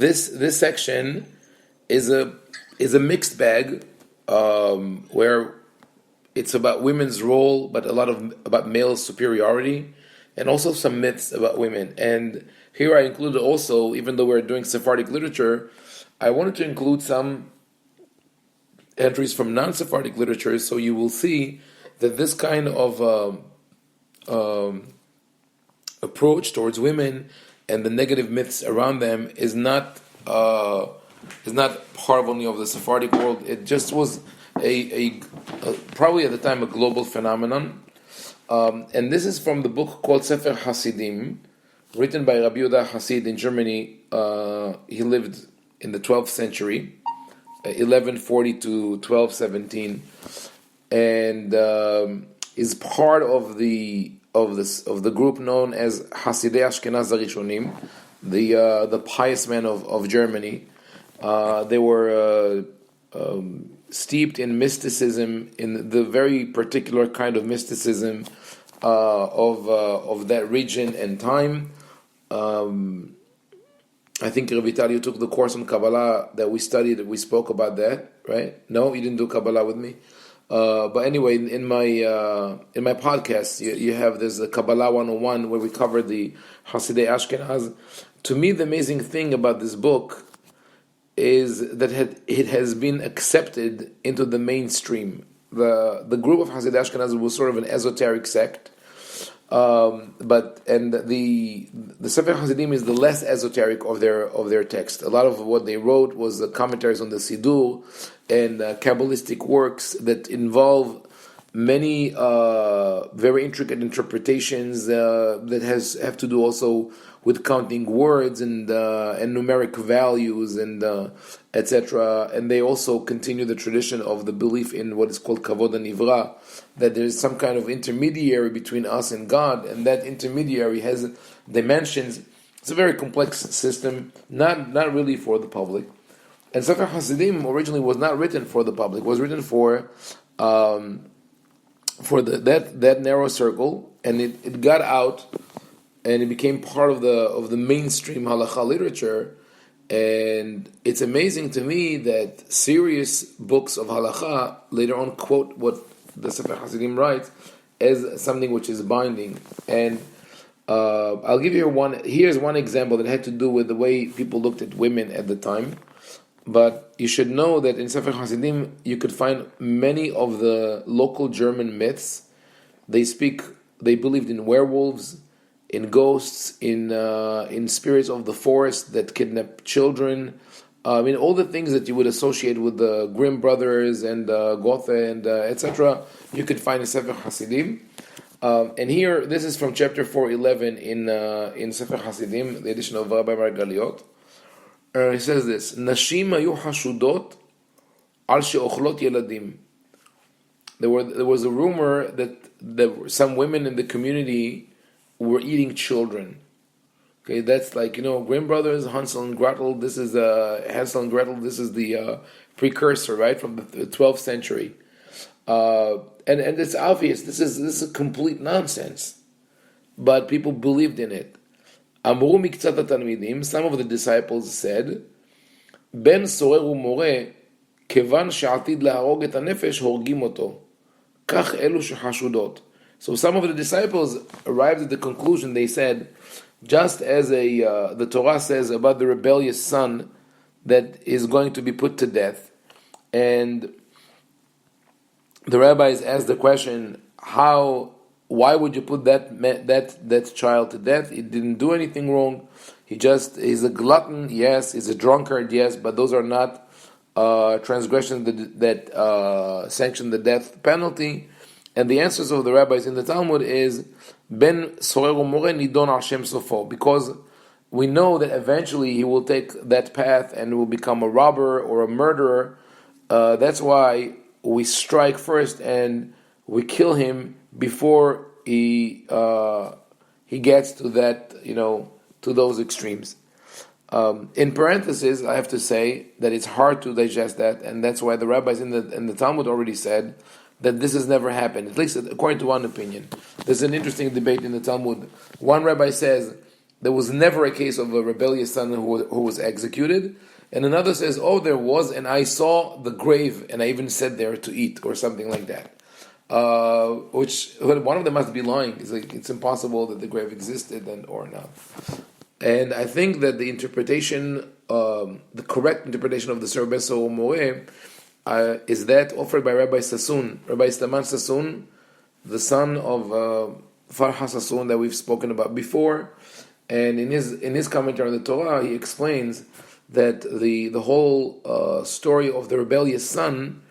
this section is a mixed bag, where it's about women's role, but a lot of about male superiority, and also some myths about women. And here I included also, even though we're doing Sephardic literature, I wanted to include some entries from non-Sephardic literature, so you will see that this kind of approach towards women and the negative myths around them is not part only of the Sephardic world. It just was a probably at the time a global phenomenon. And this is from the book called Sefer Hasidim, written by rabbi-ovadia Hasid in Germany. He lived in the 12th century, 1140 to 1217, and is part of the group known as Hasidei Ashkenaz Harishonim, the pious men of Germany. They were steeped in mysticism, in the very particular kind of mysticism of that region and time. I think Rabbi Tal, you took the course on Kabbalah that we studied. We spoke about that, right? No, you didn't do Kabbalah with me. But anyway, in my podcast, you have this Kabbalah 101 where we cover the Hasidei Ashkenaz. To me, the amazing thing about this book is that it has been accepted into the mainstream. The group of Hasidei Ashkenaz was sort of an esoteric sect, but the Sefer Hasidim is the less esoteric of their text. A lot of what they wrote was the commentaries on the Siddur and Kabbalistic works that involve many very intricate interpretations that have to do also with counting words and numeric values and etc. And they also continue the tradition of the belief in what is called kavod hanivra, that there is some kind of intermediary between us and God, and that intermediary has dimensions. It's a very complex system, not really for the public. And Sefer Hasidim originally was not written for the public; it was written for that narrow circle, and it got out, and it became part of the mainstream halacha literature. And it's amazing to me that serious books of halacha later on quote what the Sefer Hasidim writes as something which is binding. And I'll give you here's one example that had to do with the way people looked at women at the time. But you should know that in Sefer Hasidim you could find many of the local German myths. They believed in werewolves, in ghosts, in spirits of the forest that kidnap children. All the things that you would associate with the Grimm brothers and Goethe and etc. You could find in Sefer Hasidim. And here, this is from chapter 411 in Sefer Hasidim, the edition of Rabbi Margaliot. He says this: Nashim hayu hashudot al she'ochlot yeladim. There was a rumor that some women in the community were eating children. Okay, that's like, Grimm brothers, Hansel and Gretel. This is Hansel and Gretel. This is the precursor, right, from the 12th century. And it's obvious. This is a complete nonsense, but people believed in it. Amru miktzat hatalmidim. Some of the disciples said, Ben sorer u'moreh, kevan she'atid laharog et hanefesh horgim oto. Kach elu shehashudot. So some of the disciples arrived at the conclusion. They said, just as the Torah says about the rebellious son that is going to be put to death, and the rabbis asked the question, why would you put that child to death? He didn't do anything wrong. He's a glutton, yes. He's a drunkard, yes. But those are not transgressions that sanction the death penalty. And the answers of the rabbis in the Talmud is Ben sorer u'moreh nidon al shem sofo, because we know that eventually he will take that path and will become a robber or a murderer. That's why we strike first and we kill him before he gets to that, to those extremes. In parentheses, I have to say that it's hard to digest that, and that's why the rabbis in the Talmud already said that this has never happened, at least according to one opinion. There's an interesting debate in the Talmud. One rabbi says there was never a case of a rebellious son who was executed. And another says, there was, and I saw the grave, and I even sat there to eat, or something like that. Which one of them must be lying. It's impossible that the grave existed or not. And I think that the interpretation, the correct interpretation of the Ser Beso Moe, is that offered by Rabbi Sassoon, Rabbi Staman Sassoon, the son of Farha Sassoon that we've spoken about before. And in his commentary on the Torah, he explains that the whole story of the rebellious son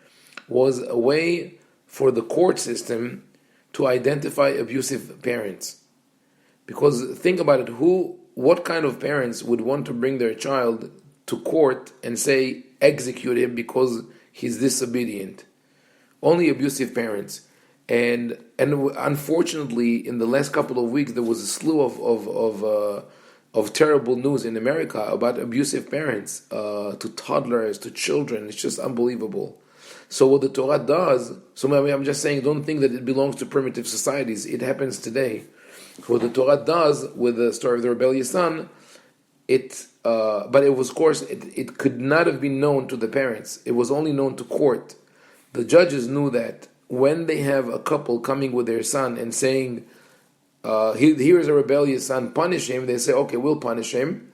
was a way for the court system to identify abusive parents. Because think about it, what kind of parents would want to bring their child to court and say, execute him because he's disobedient? Only abusive parents. And unfortunately, in the last couple of weeks, there was a slew of terrible news in America about abusive parents to toddlers, to children. It's just unbelievable. So what the Torah does, I'm just saying, don't think that it belongs to primitive societies. It happens today. What the Torah does with the story of the rebellious son, but it was, of course, it could not have been known to the parents. It was only known to court. The judges knew that when they have a couple coming with their son and saying, here is a rebellious son, punish him, they say, okay, we'll punish him.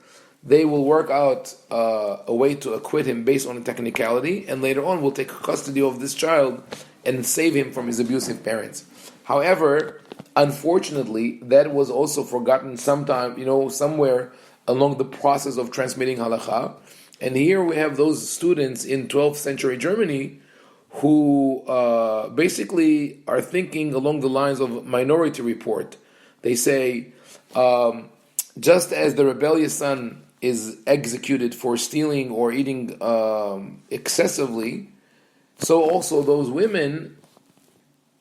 They will work out a way to acquit him based on a technicality, and later on we'll take custody of this child and save him from his abusive parents. However, unfortunately, that was also forgotten sometime, somewhere along the process of transmitting halakha. And here we have those students in 12th century Germany who basically are thinking along the lines of Minority Report. They say, just as the rebellious son is executed for stealing or eating excessively, so also those women,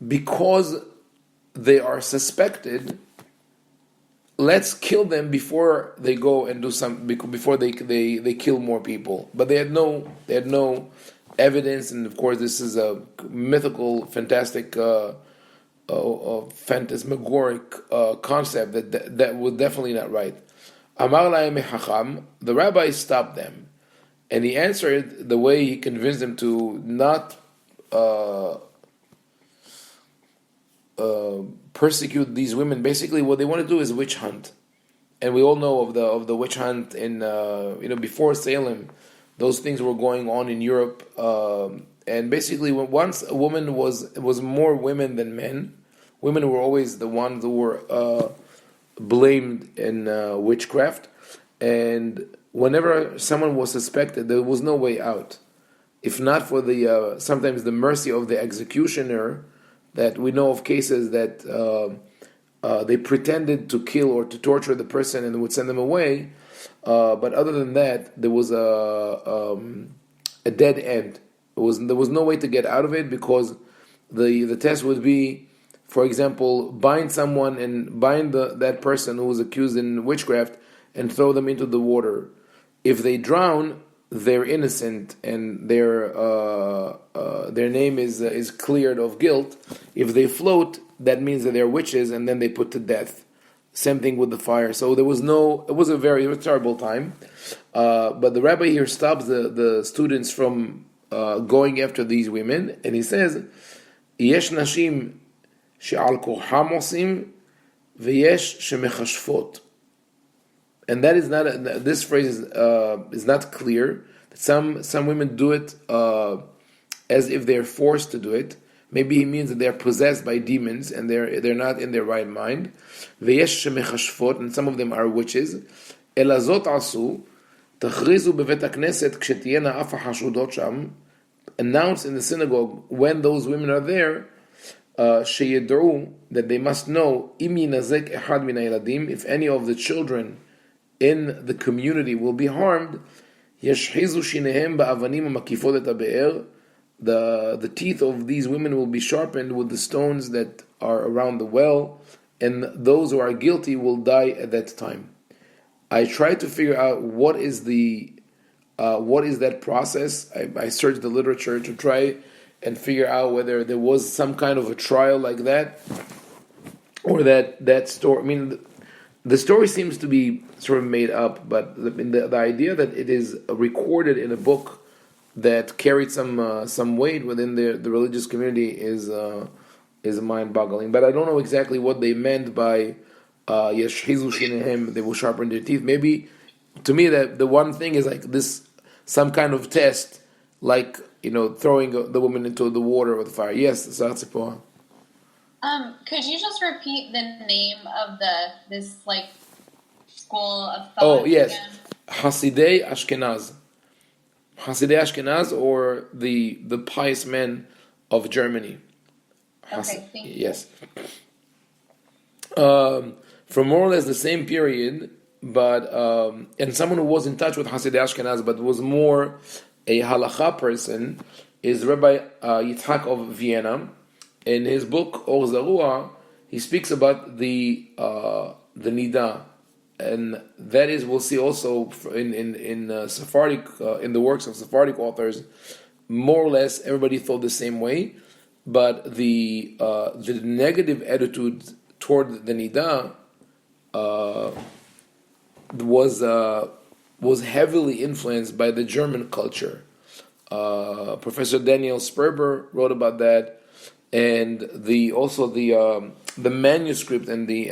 because they are suspected, let's kill them before they go and do before they kill more people. But they had no evidence, and of course this is a mythical, fantastic, phantasmagoric concept that was definitely not right. Amar lahem hacham, the rabbi stopped them, and he answered the way he convinced them to not persecute these women. Basically, what they want to do is witch hunt, and we all know of the witch hunt in before Salem. Those things were going on in Europe, and basically, once a woman was more women than men. Women were always the ones who were blamed in witchcraft, and whenever someone was suspected, there was no way out. If not for the sometimes the mercy of the executioner, that we know of cases that they pretended to kill or to torture the person and would send them away. But other than that, there was a dead end. There was no way to get out of it, because the test would be, for example, bind someone and bind that person who was accused in witchcraft and throw them into the water. If they drown, they're innocent and their name is cleared of guilt. If they float, that means that they're witches, and then they put to death. Same thing with the fire. So it was a very terrible time. But the rabbi here stops the students from going after these women, and he says, "Yesh nashim she'al kocham osim, v'yesh shemechashfot." And that is not this phrase is not clear. Some women do it as if they're forced to do it. Maybe he means that they're possessed by demons and they're not in their right mind. V'yesh shemechashfot, and some of them are witches. Elazot asu tachrizu bevet hakneset kshetiyena afa hashudot sham. Announce in the synagogue when those women are there, sheyedru, that they must know, im yinazek echad min hayeladim, if any of the children in the community will be harmed, yashhizu shinehem ba'avanim makifot et habe'er, the teeth of these women will be sharpened with the stones that are around the well, and those who are guilty will die at that time. I tried to figure out what is that process. I searched the literature to try and figure out whether there was some kind of a trial like that, or that story. I mean, the story seems to be sort of made up, but the idea that it is recorded in a book that carried some weight within the religious community is mind-boggling. But I don't know exactly what they meant by yashhizu shinehem, they will sharpen their teeth. Maybe to me that the one thing is like this, some kind of test, like throwing the woman into the water with fire. Yes, Satzipor. Could you just repeat the name of this school of thought? Oh yes, again? Hasidei Ashkenaz. Hasidei Ashkenaz, or the pious men of Germany. Okay, thank you. Yes. From more or less the same period, but and someone who was in touch with Hasidei Ashkenaz, but was more a halacha person, is Rabbi Yitzhak of Vienna. In his book Or Zarua, he speaks about the nida, and that is, we'll see also in Sephardic, in the works of Sephardic authors, more or less everybody thought the same way, but the negative attitude toward the nida was heavily influenced by the German culture. Professor Daniel Sperber wrote about that, and the manuscript and the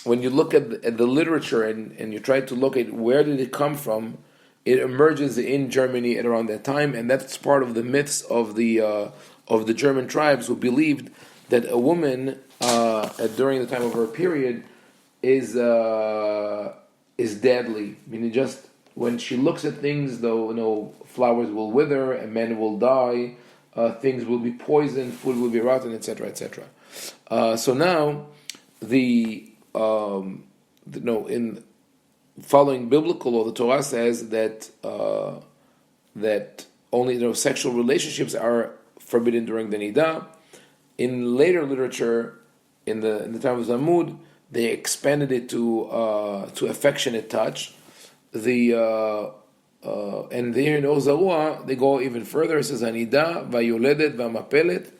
when you look at the literature and you try to look at where did it come from, it emerges in Germany at around that time, and that's part of the myths of the German tribes, who believed that a woman during the time of her period is deadly, meaning just when she looks at things, though flowers will wither and men will die, things will be poisoned, food will be rotten, etc., etc. So now in following biblical law, the Torah says that that only sexual relationships are forbidden during the nidah. In later literature, in the time of Talmud, they expanded it to affectionate touch. And there in Or Zarua, they go even further. It says, "Hanida vayoledet v'amapelet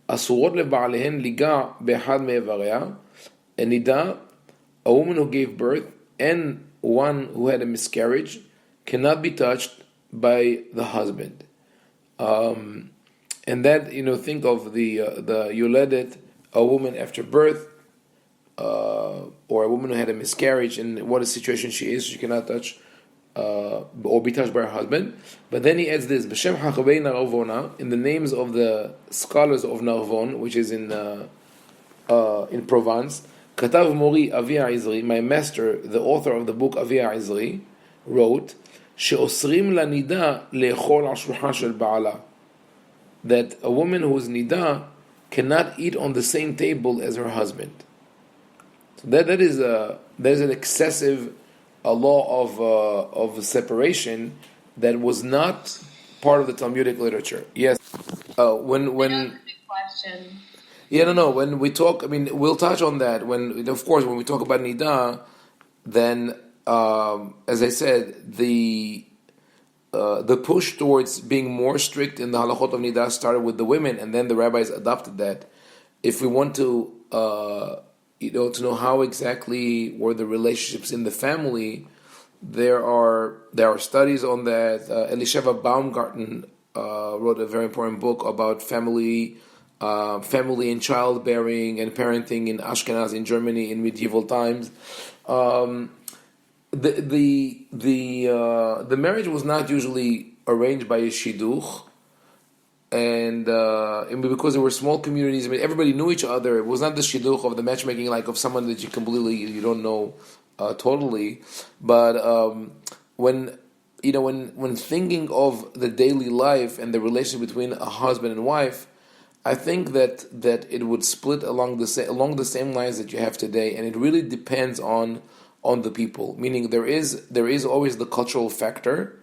asurot leba'alehen liga be'echad me'evarea." A nida, a woman who gave birth, and one who had a miscarriage, cannot be touched by the husband. And that, think of the yoledet, a woman after birth, or a woman who had a miscarriage, and what a situation she is, she cannot touch or be touched by her husband. But then he adds this, B'Shem Hachavei Narvona, in the names of the scholars of Narvon, which is in Provence. Katav Mori Avi Izri, my master, the author of the book Avi Izri, wrote, She'osrim la nida le'echol al shulchan shel ba'ala, that a woman who is nida cannot eat on the same table as her husband. So there's an excessive law of separation that was not part of the Talmudic literature. Yes, when question. Yeah, no. When we talk, we'll touch on that. When we talk about nida, then as I said, the push towards being more strict in the halachot of nida started with the women, and then the rabbis adopted that. If we want to, to know how exactly were the relationships in the family, there are studies on that. Elisheva Baumgarten wrote a very important book about family and childbearing and parenting in Ashkenaz in Germany in medieval times. The marriage was not usually arranged by a shidduch, and because there were small communities, everybody knew each other. It was not the shidduch of the matchmaking, like of someone that you don't know totally. But when thinking of the daily life and the relationship between a husband and wife, I think that it would split along the same lines that you have today, and it really depends on the people. Meaning there is always the cultural factor,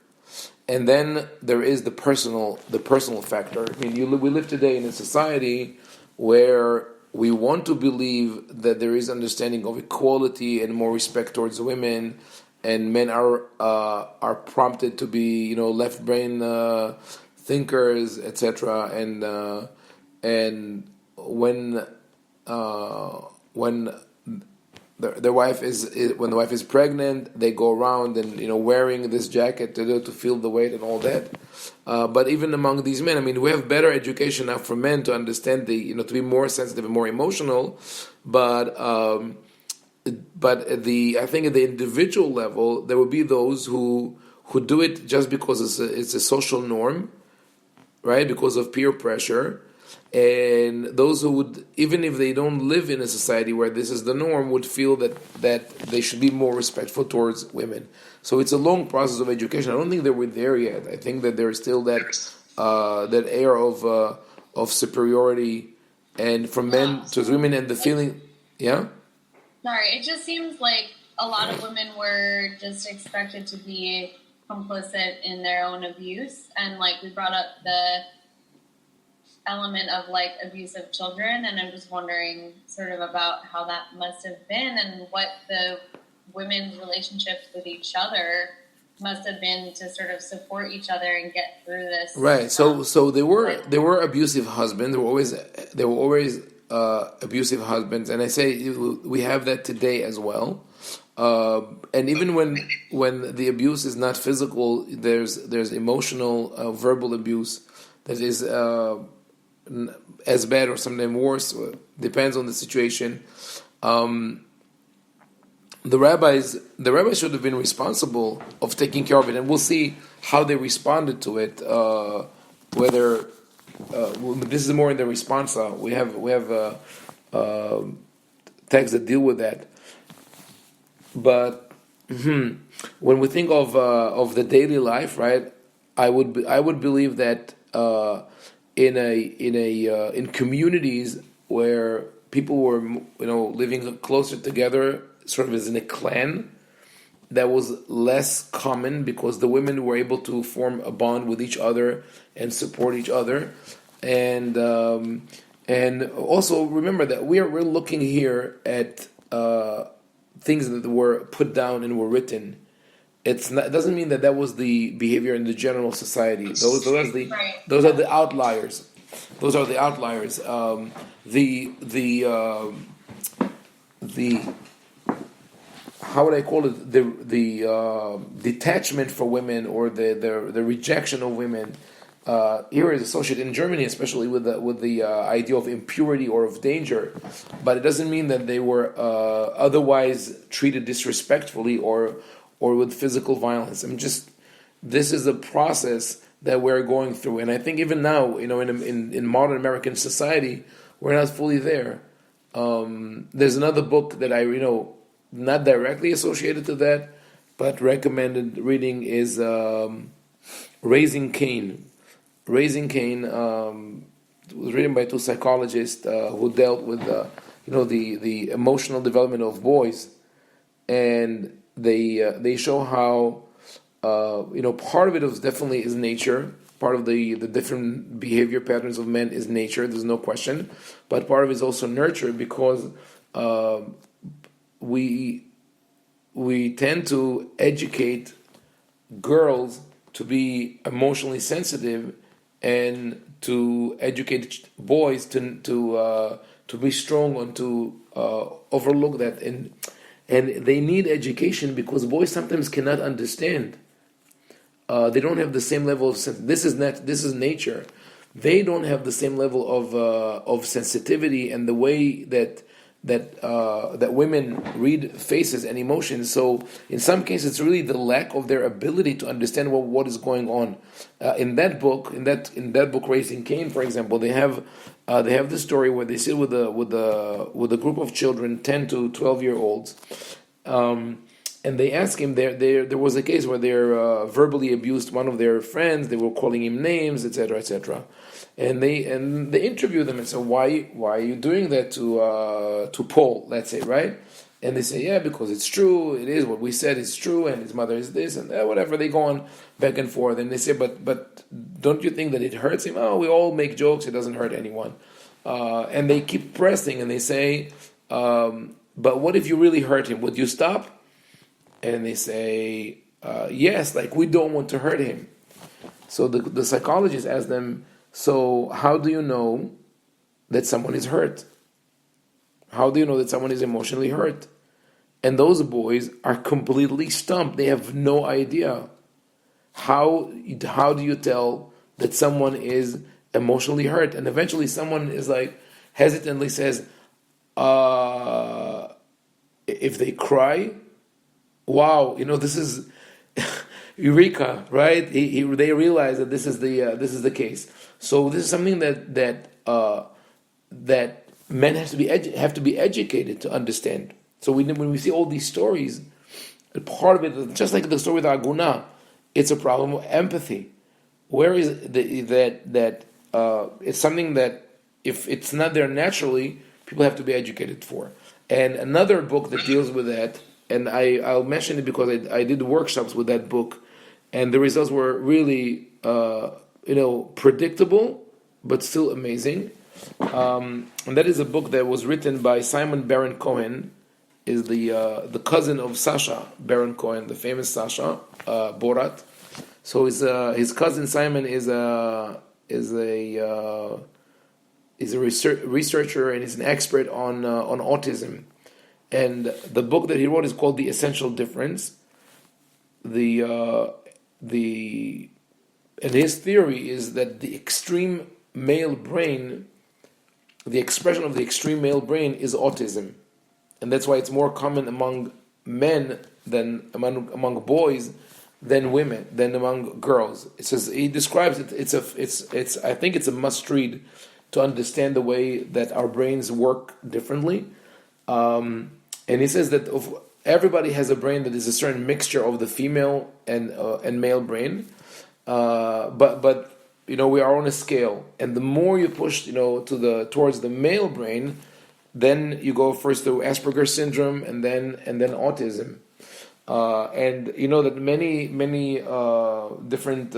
and then there is the personal factor. We live today in a society where we want to believe that there is understanding of equality and more respect towards women, and men are prompted to be left brain thinkers, etc. And when when their wife when the wife is pregnant, they go around and wearing this jacket to feel the weight and all that. But even among these men, I mean, we have better education now for men to understand to be more sensitive and more emotional. But I think at the individual level, there will be those who do it just because it's a social norm, right? Because of peer pressure. And those who would, even if they don't live in a society where this is the norm, would feel that they should be more respectful towards women. So it's a long process of education. I don't think that we're there yet. I think that there is still that air of superiority, and from men to women, and the feeling. Yeah. Sorry, it just seems like a lot of women were just expected to be complicit in their own abuse, and like we brought up the element of like abuse of children, and I'm just wondering sort of about how that must have been and what the women's relationships with each other must have been to sort of support each other and get through this. Right. So there were abusive husbands. There were always abusive husbands, and I say we have that today as well. And even when the abuse is not physical, there's emotional, verbal abuse that is as bad or sometimes worse. Depends on the situation. The rabbis should have been responsible of taking care of it, and we'll see how they responded to it. Whether this is more in the responsa. We have texts that deal with that. But when we think of the daily life, right? I would believe that in communities where people were living closer together, sort of as in a clan, that was less common because the women were able to form a bond with each other and support each other, and also remember that we're looking here at things that were put down and were written. It doesn't mean that was the behavior in the general society. Those are the outliers. Those are the outliers. The how would I call it? The detachment for women, or the rejection of women. Here is associated in Germany, especially with the idea of impurity or of danger, but it doesn't mean that they were otherwise treated disrespectfully or with physical violence. I mean, this is a process that we're going through, and I think even now, in modern American society, we're not fully there. There's another book that I not directly associated to that, but recommended reading is Raising Cain. Raising Cain was written by two psychologists who dealt with the emotional development of boys, and they show how part of it is nature. Part of the different behavior patterns of men is nature. There's no question, but part of it is also nurture, because we tend to educate girls to be emotionally sensitive, and to educate boys to be strong and to overlook that, and they need education because boys sometimes cannot understand. They don't have the same level of this is nature. They don't have the same level of sensitivity and the way that women read faces and emotions. So in some cases, it's really the lack of their ability to understand what is going on. In that book, Raising Cain, for example, they have the story where they sit with a group of children, 10 to 12-year-olds, and they ask him. There was a case where they're verbally abused one of their friends. They were calling him names, etc., etc. And they interview them and say, why are you doing that to Paul, let's say, right? And they say, yeah, because it's true. It is what we said is true, and his mother is this and that, whatever. They go on back and forth, and they say, but don't you think that it hurts him? Oh, we all make jokes. It doesn't hurt anyone. And they keep pressing, and they say, but what if you really hurt him? Would you stop? And they say, yes, like we don't want to hurt him. So the psychologist asked them, so how do you know that someone is hurt? How do you know that someone is emotionally hurt? And those boys are completely stumped. They have no idea. How do you tell that someone is emotionally hurt? And eventually someone is like, hesitantly says, if they cry, wow, this is eureka, right? They realize that this is the case. So this is something that men have to be educated to understand. So when we see all these stories, part of it, just like the story with Aguna, it's a problem of empathy. Where is that it's something that if it's not there naturally, people have to be educated for. And another book that deals with that, and I'll mention it because I did workshops with that book, and the results were really predictable but still amazing. And that is a book that was written by Simon Baron Cohen, is the cousin of Sasha Baron Cohen, the famous Sasha Borat. So his cousin Simon is a researcher and is an expert on autism. And the book that he wrote is called The Essential Difference. And his theory is that the extreme male brain, the expression of the extreme male brain is autism. And that's why it's more common among men than among boys than women, than among girls. It says he describes it. It's I think it's a must read to understand the way that our brains work differently. And he says that everybody has a brain that is a certain mixture of the female and male brain, but we are on a scale, and the more you push towards the male brain, then you go first to Asperger's syndrome and then autism. And that many different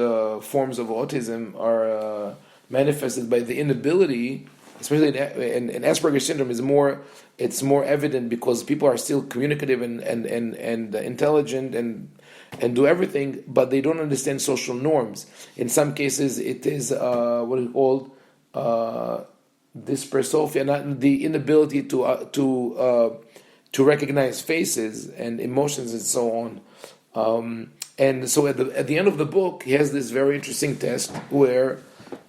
forms of autism are manifested by the inability, especially in Asperger's syndrome, it's more evident because people are still communicative and intelligent and do everything, but they don't understand social norms. In some cases, it is what is called dysprasophia, not the inability to recognize faces and emotions and so on. And so at the end of the book, he has this very interesting test where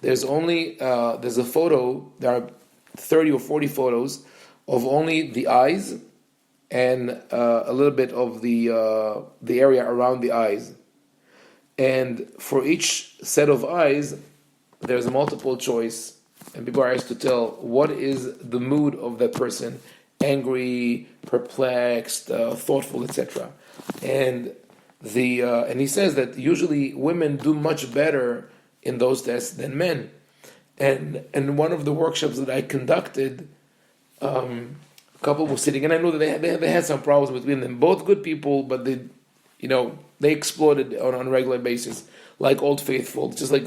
there's a photo. There are 30 or 40 photos of only the eyes and a little bit of the area around the eyes. And for each set of eyes, there's a multiple choice, and people are asked to tell what is the mood of that person: angry, perplexed, thoughtful, etc. And he says that usually women do much better in those tests than men. And in one of the workshops that I conducted, a couple was sitting, and I know that they had some problems between them. Both good people, but they exploded on a regular basis, like Old Faithful, just like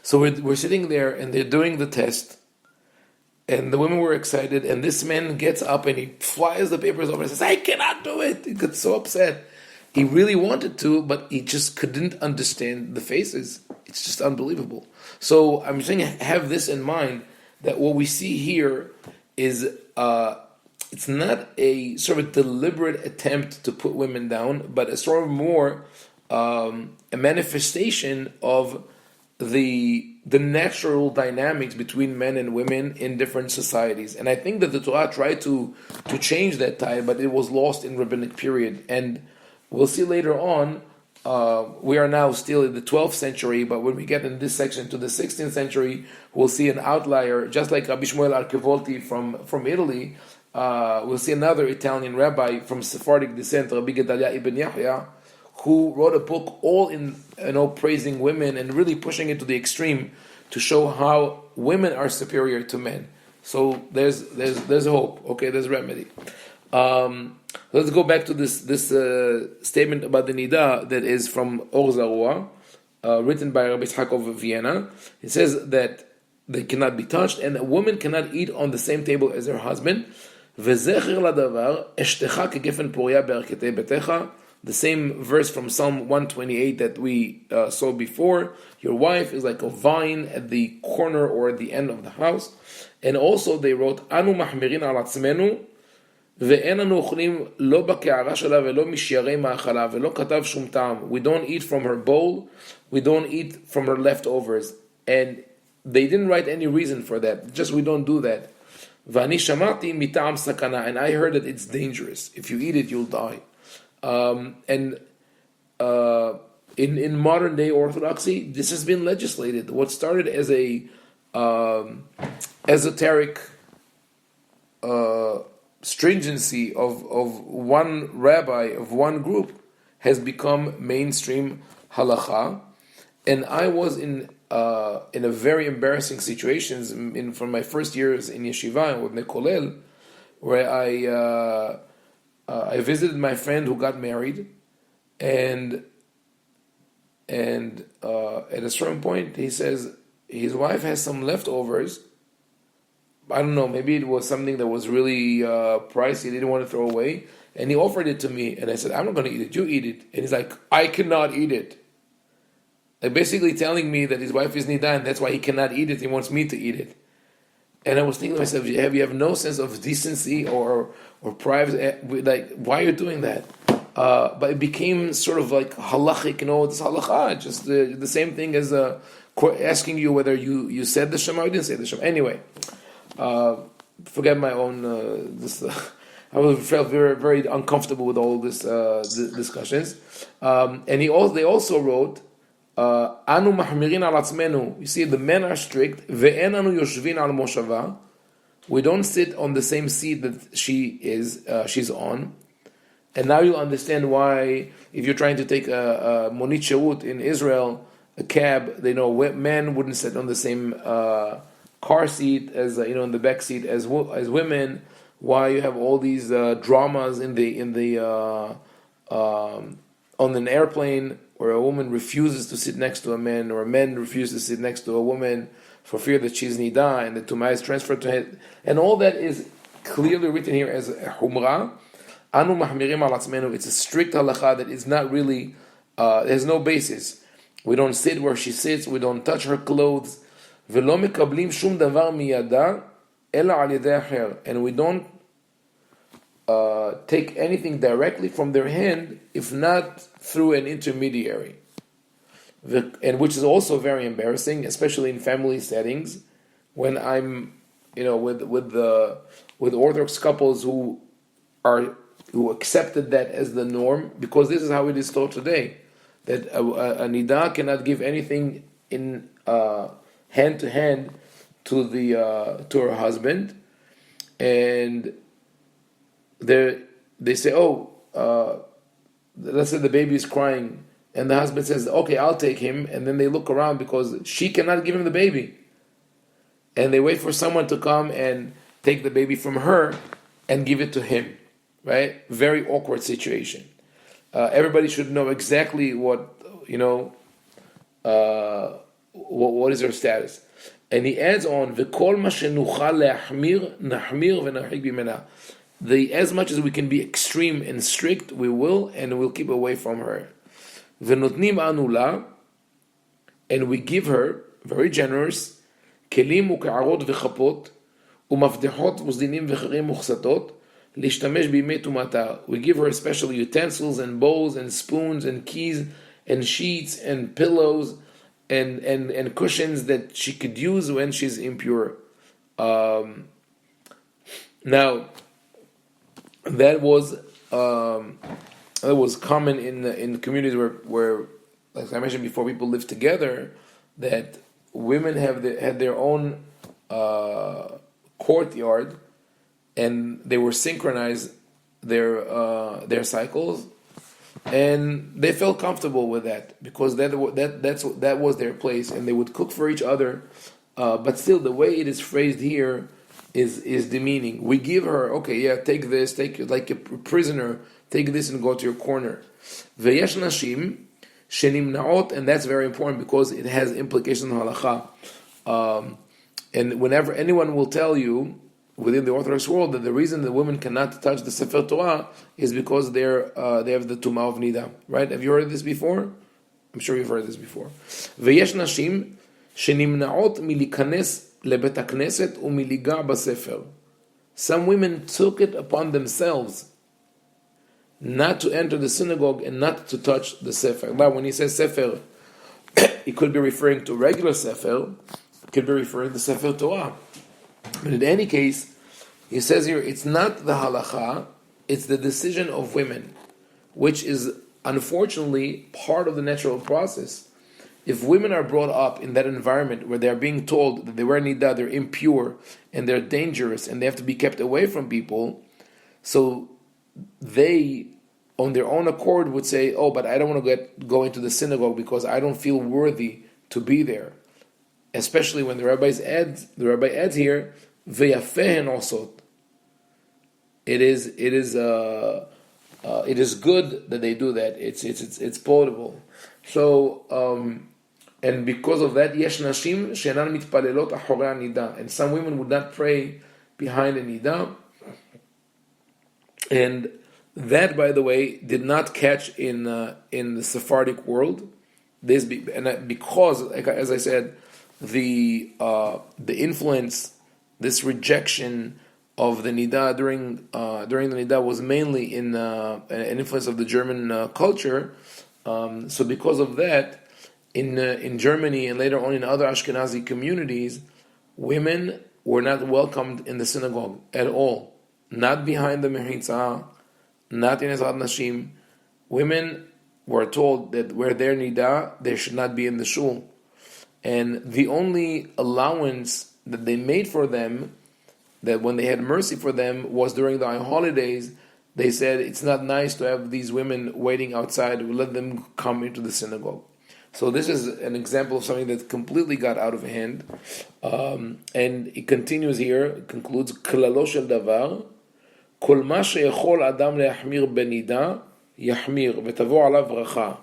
So we're sitting there, and they're doing the test, and the women were excited, and this man gets up and he flies the papers over and says, "I cannot do it." He got so upset. He really wanted to, but he just couldn't understand the faces. It's just unbelievable. So I'm saying, have this in mind, that what we see here is it's not a sort of deliberate attempt to put women down, but a sort of more a manifestation of the natural dynamics between men and women in different societies. And I think that the Torah tried to change that tide, but it was lost in rabbinic period. And we'll see later on, we are now still in the 12th century, but when we get in this section to the 16th century, we'll see an outlier, just like Rabbi Shmuel Archevolti from Italy. We'll see another Italian rabbi from Sephardic descent, Rabbi Gedalia ibn Yahya, who wrote a book all in praising women and really pushing it to the extreme to show how women are superior to men. So there's hope. Okay, there's remedy. Let's go back to this statement about the Nida that is from Or Zarua, written by Rabbi Yitzhak of Vienna. It says that they cannot be touched, and a woman cannot eat on the same table as her husband. וזכר לדבר, אשתך כגפן פוריה בירכתי ביתך, the same verse from Psalm 128 that we saw before. Your wife is like a vine at the corner or at the end of the house. And also they wrote, Anu mahmirin al atzmenu, ואין אנו אוכלים לא בקערה שלה ולא משיירי מאכלה ולא כתב שום טעם. We don't eat from her bowl, we don't eat from her leftovers. And they didn't write any reason for that, just we don't do that. ואני שמעתי מטעם סכנה, and I heard that it's dangerous. If you eat it, you'll die. In modern day Orthodoxy, this has been legislated. What started as a esoteric stringency of one rabbi, of one group, has become mainstream halacha. And I was in a very embarrassing situations from my first years in yeshiva with Mekolel, where I visited my friend who got married, and at a certain point he says his wife has some leftovers. I don't know, maybe it was something that was really pricey, he didn't want to throw away, and he offered it to me, and I said, I'm not going to eat it, you eat it. And he's like, I cannot eat it. Like basically telling me that his wife is nida, and that's why he cannot eat it, he wants me to eat it. And I was thinking to myself, you have no sense of decency or private, like, why are you doing that? But it became sort of like halachic, it's halacha, just the same thing as asking you whether you said the Shema or you didn't say the Shema. Anyway, forget my own, I felt very, very uncomfortable with all this discussions. And they also wrote, Anu mahmirin al atzmenu. You see, the men are strict. Ve'en anu yoshvin al moshava. We don't sit on the same seat that she's on. And now you'll understand why, if you're trying to take a monit shirut in Israel, a cab, they know men wouldn't sit on the same car seat as in the back seat as women. Why you have all these dramas on an airplane, where a woman refuses to sit next to a man, or a man refuses to sit next to a woman for fear that she's nida and the tumah is transferred to her. And all that is clearly written here as humra. Anu mahmirim al atzmenu. It's a strict halacha that is not really, there's no basis. We don't sit where she sits, we don't touch her clothes. V'lo mekablim shum davar miyada ela al yedei acher. And we don't take anything directly from their hand, if not through an intermediary, and which is also very embarrassing, especially in family settings, when I'm, with Orthodox couples who accepted that as the norm, because this is how it is taught today, that a nida cannot give anything in hand to hand to her husband, and they say, let's say the baby is crying, and the husband says, okay, I'll take him, and then they look around because she cannot give him the baby, and they wait for someone to come and take the baby from her and give it to him, right? Very awkward situation. Everybody should know exactly what is her status. And he adds on, v'kol ma shenuchal le'achmir, nachmir v'narhik b'mena. As much as we can be extreme and strict, we will, and we'll keep away from her. V'notnim anula, and we give her, very generous, kelim u'ka'arot v'chapot, u'mafdechot v'zdinim v'charim u'chsatot, l'ishtamesh b'imei tumata. We give her special utensils and bowls and spoons and keys and sheets and pillows and cushions that she could use when she's impure. Now, that was common in communities where, like I mentioned before, people live together. That women had their own courtyard, and they were synchronized their cycles, and they felt comfortable with that because that was their place, and they would cook for each other. But still, the way it is phrased here is demeaning. We give her, take this, take like a prisoner, take this and go to your corner. Ve'yesh nashim shenimnaot, and that's very important because it has implications on halacha. And whenever anyone will tell you within the Orthodox world that the reason the women cannot touch the Sefer Torah is because they have the Tumah of Nida. Right? Have you heard of this before? I'm sure you've heard this before. ויש נשים שנמנעות מלהיכנס לבית הכנסת ומליגע בספר. Some women took it upon themselves not to enter the synagogue and not to touch the Sefer. But when he says Sefer, it could be referring to regular Sefer, it could be referring to Sefer Torah. But in any case, he says here, it's not the halacha, it's the decision of women, which is unfortunately part of the natural process. If women are brought up in that environment where they are being told that they wear nidah, they're impure, and they're dangerous, and they have to be kept away from people, so they, on their own accord, would say, oh, but I don't want to go into the synagogue because I don't feel worthy to be there. Especially when the rabbi adds here, "Veyafehen osot." It is good that they do that. It's potable. So and because of that, yesh nashim she'enan mitpalelot achorei nida, and some women would not pray behind a nidah. And that, by the way, did not catch in the Sephardic world. Because, as I said, the influence, this rejection of the nidah during the nidah was mainly in an influence of the German culture. So because of that, in Germany and later on in other Ashkenazi communities, women were not welcomed in the synagogue at all. Not behind the mechitzah, not in Ezrat Nashim. Women were told that where their nidah, they should not be in the shul. And the only allowance that they made for them, that when they had mercy for them, was during the holidays. They said it's not nice to have these women waiting outside. We let them come into the synagogue. So this is an example of something that completely got out of hand. And it continues here, it concludes, כללו של דבר, כל מה שיכול אדם להחמיר בנידה, יחמיר, ותבוא עליו ברכה.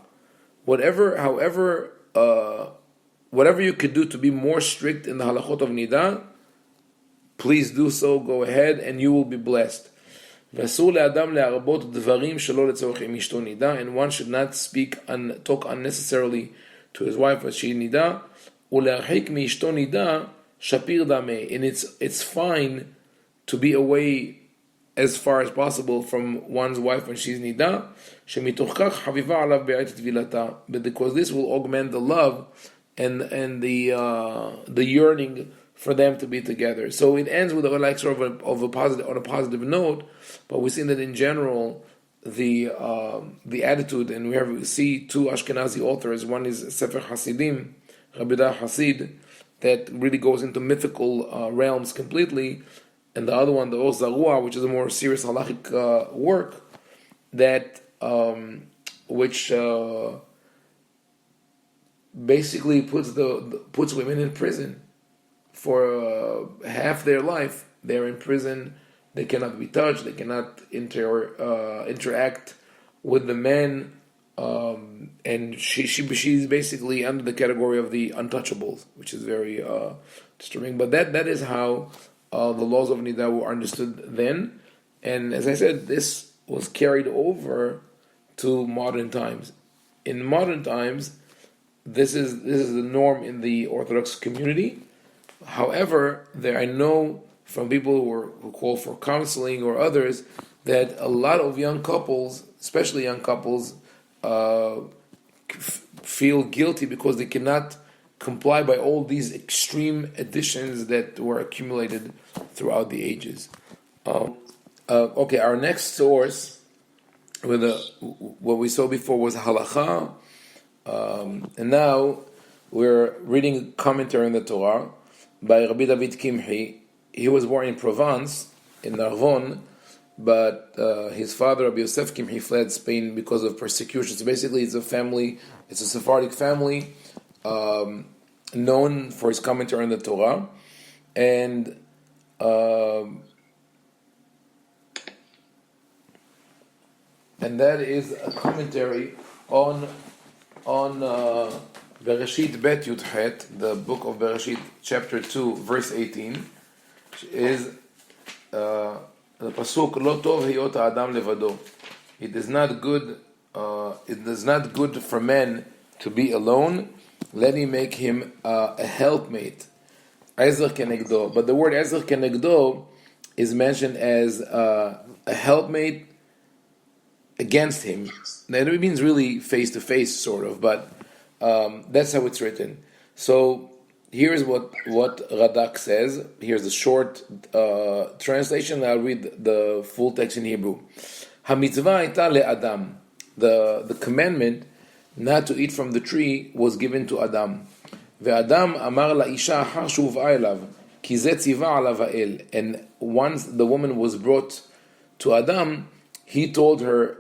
Whatever you could do to be more strict in the halachot of nidah, please do so, go ahead, and you will be blessed. ואסור לאדם להרבות דברים שלא לצורך עם אשתו נידה, and one should not talk unnecessarily to his wife as she נידה, ולהרחיק מאשתו נידה, שפיר דמה, and it's fine to be away as far as possible from one's wife when she's נידה, שמתוך כך חביבה עליו בעת טבילתה, but because this will augment the love and the yearning for them to be together. So it ends with a positive note, but we see that in general the attitude, and we see two Ashkenazi authors. One is Sefer Hasidim, Rabbi Hasid, that really goes into mythical realms completely, and the other one, the Or Zarua, which is a more serious halachic work that which basically puts women in prison for half their life. They're in prison. They cannot be touched. They cannot interact with the men, and she's basically under the category of the untouchables, which is very disturbing. But that is how the laws of nidah were understood then, and as I said, this was carried over to modern times. In modern times, this is the norm in the Orthodox community. However, I know from people who call for counseling or others that a lot of young couples, especially young couples, feel guilty because they cannot comply by all these extreme additions that were accumulated throughout the ages. Okay, our next source, what we saw before was halacha, and now we're reading commentary on the Torah by Rabbi David Kimhi. He was born in Provence, in Narbonne, but his father, Rabbi Yosef Kimhi, fled Spain because of persecution. So basically, it's a Sephardic family, known for his commentary on the Torah, and that is a commentary on Bereshit Bet Yudchet, the book of Bereshit, chapter 2, verse 18, is the pasuk lo tov hiyot ha'adam levado. It is not good. It is not good for men to be alone. Let me make him a helpmate. Ezer kenegdo. But the word ezer kenegdo is mentioned as a helpmate against him. That means really face to face, sort of. But that's how it's written. So here's what Radak says. Here's a short translation. I'll read the full text in Hebrew. Hamitzvah ita le'adam. The commandment not to eat from the tree was given to Adam. Ve'adam amar la'isha achar shuv'a elav ki ze tziva alav ha'el. And once the woman was brought to Adam, he told her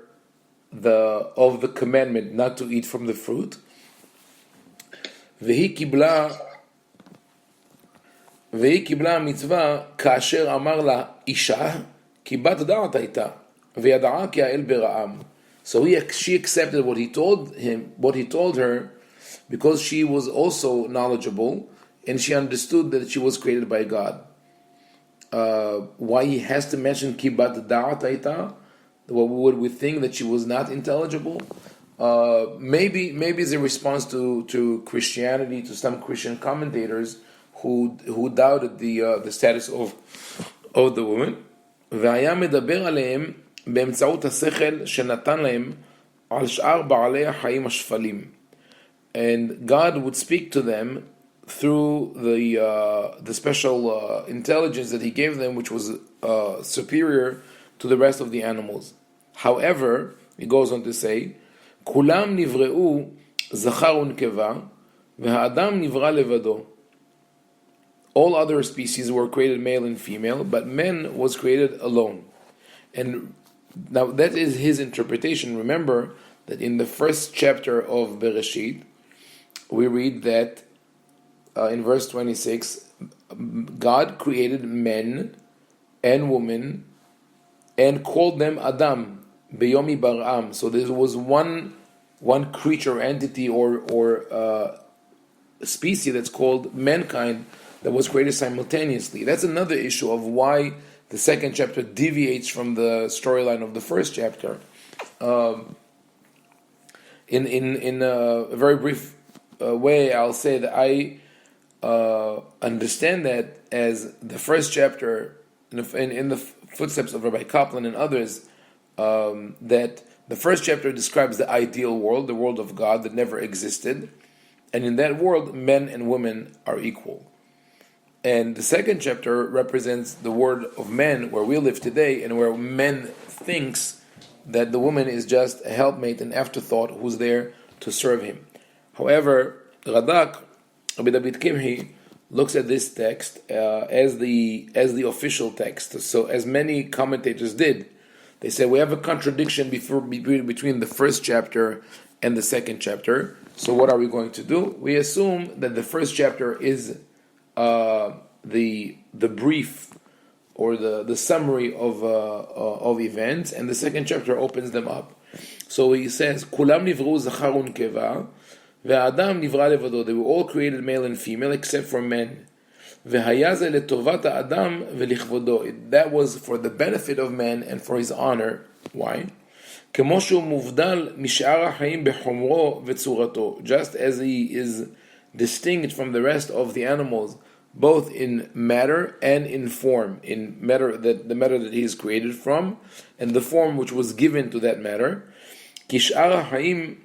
of the commandment not to eat from the fruit. Vehi kibla mitzvah kasher amar la isha ki bat da'at hayta ve'yada'a ki ha'el bera'am. So she accepted what he told her, because she was also knowledgeable and she understood that she was created by God. Why he has to mention ki bat da'at hayta? What would we think, that she was not intelligible? Maybe it's a response to Christianity, to some Christian commentators who doubted the status of the woman. והיה מדבר עליהם באמצעות השכל שנתן להם על שאר בעלי החיים השפלים. And God would speak to them through the special intelligence that He gave them, which was superior to the rest of the animals. However, he goes on to say, כולם נבראו זכר ונקבה, והאדם נברא לבדו. All other species were created male and female, but man was created alone. And now that is his interpretation. Remember that in the first chapter of Bereshit, we read that in verse 26, God created men and women and called them Adam, Beyomi Bar'am. So there was one creature, entity, or species that's called mankind that was created simultaneously. That's another issue of why the second chapter deviates from the storyline of the first chapter. In a very brief way, I'll say that I understand that as the first chapter, in the footsteps of Rabbi Kaplan and others, that the first chapter describes the ideal world, the world of God that never existed, and in that world, men and women are equal. And the second chapter represents the world of men, where we live today, and where men thinks that the woman is just a helpmate, an afterthought, who's there to serve him. However, Radak, Rabbi David Kimhi, looks at this text as the official text. So, as many commentators did, they say we have a contradiction between the first chapter and the second chapter. So, what are we going to do? We assume that the first chapter is the brief or the summary of events, and the second chapter opens them up. So he says, "Kulam nivru zachar unkeva, ve'adam nivra levado." They were all created male and female except for men. Ve'haya ze letovat ha'adam ve'lichvodo. That was for the benefit of man and for his honor. Why? כמו שהוא מובדל משאר החיים בחומרו וצורתו. Just as he is distinct from the rest of the animals, both in matter and in form, in matter, the matter that he is created from, and the form which was given to that matter. כשאר החיים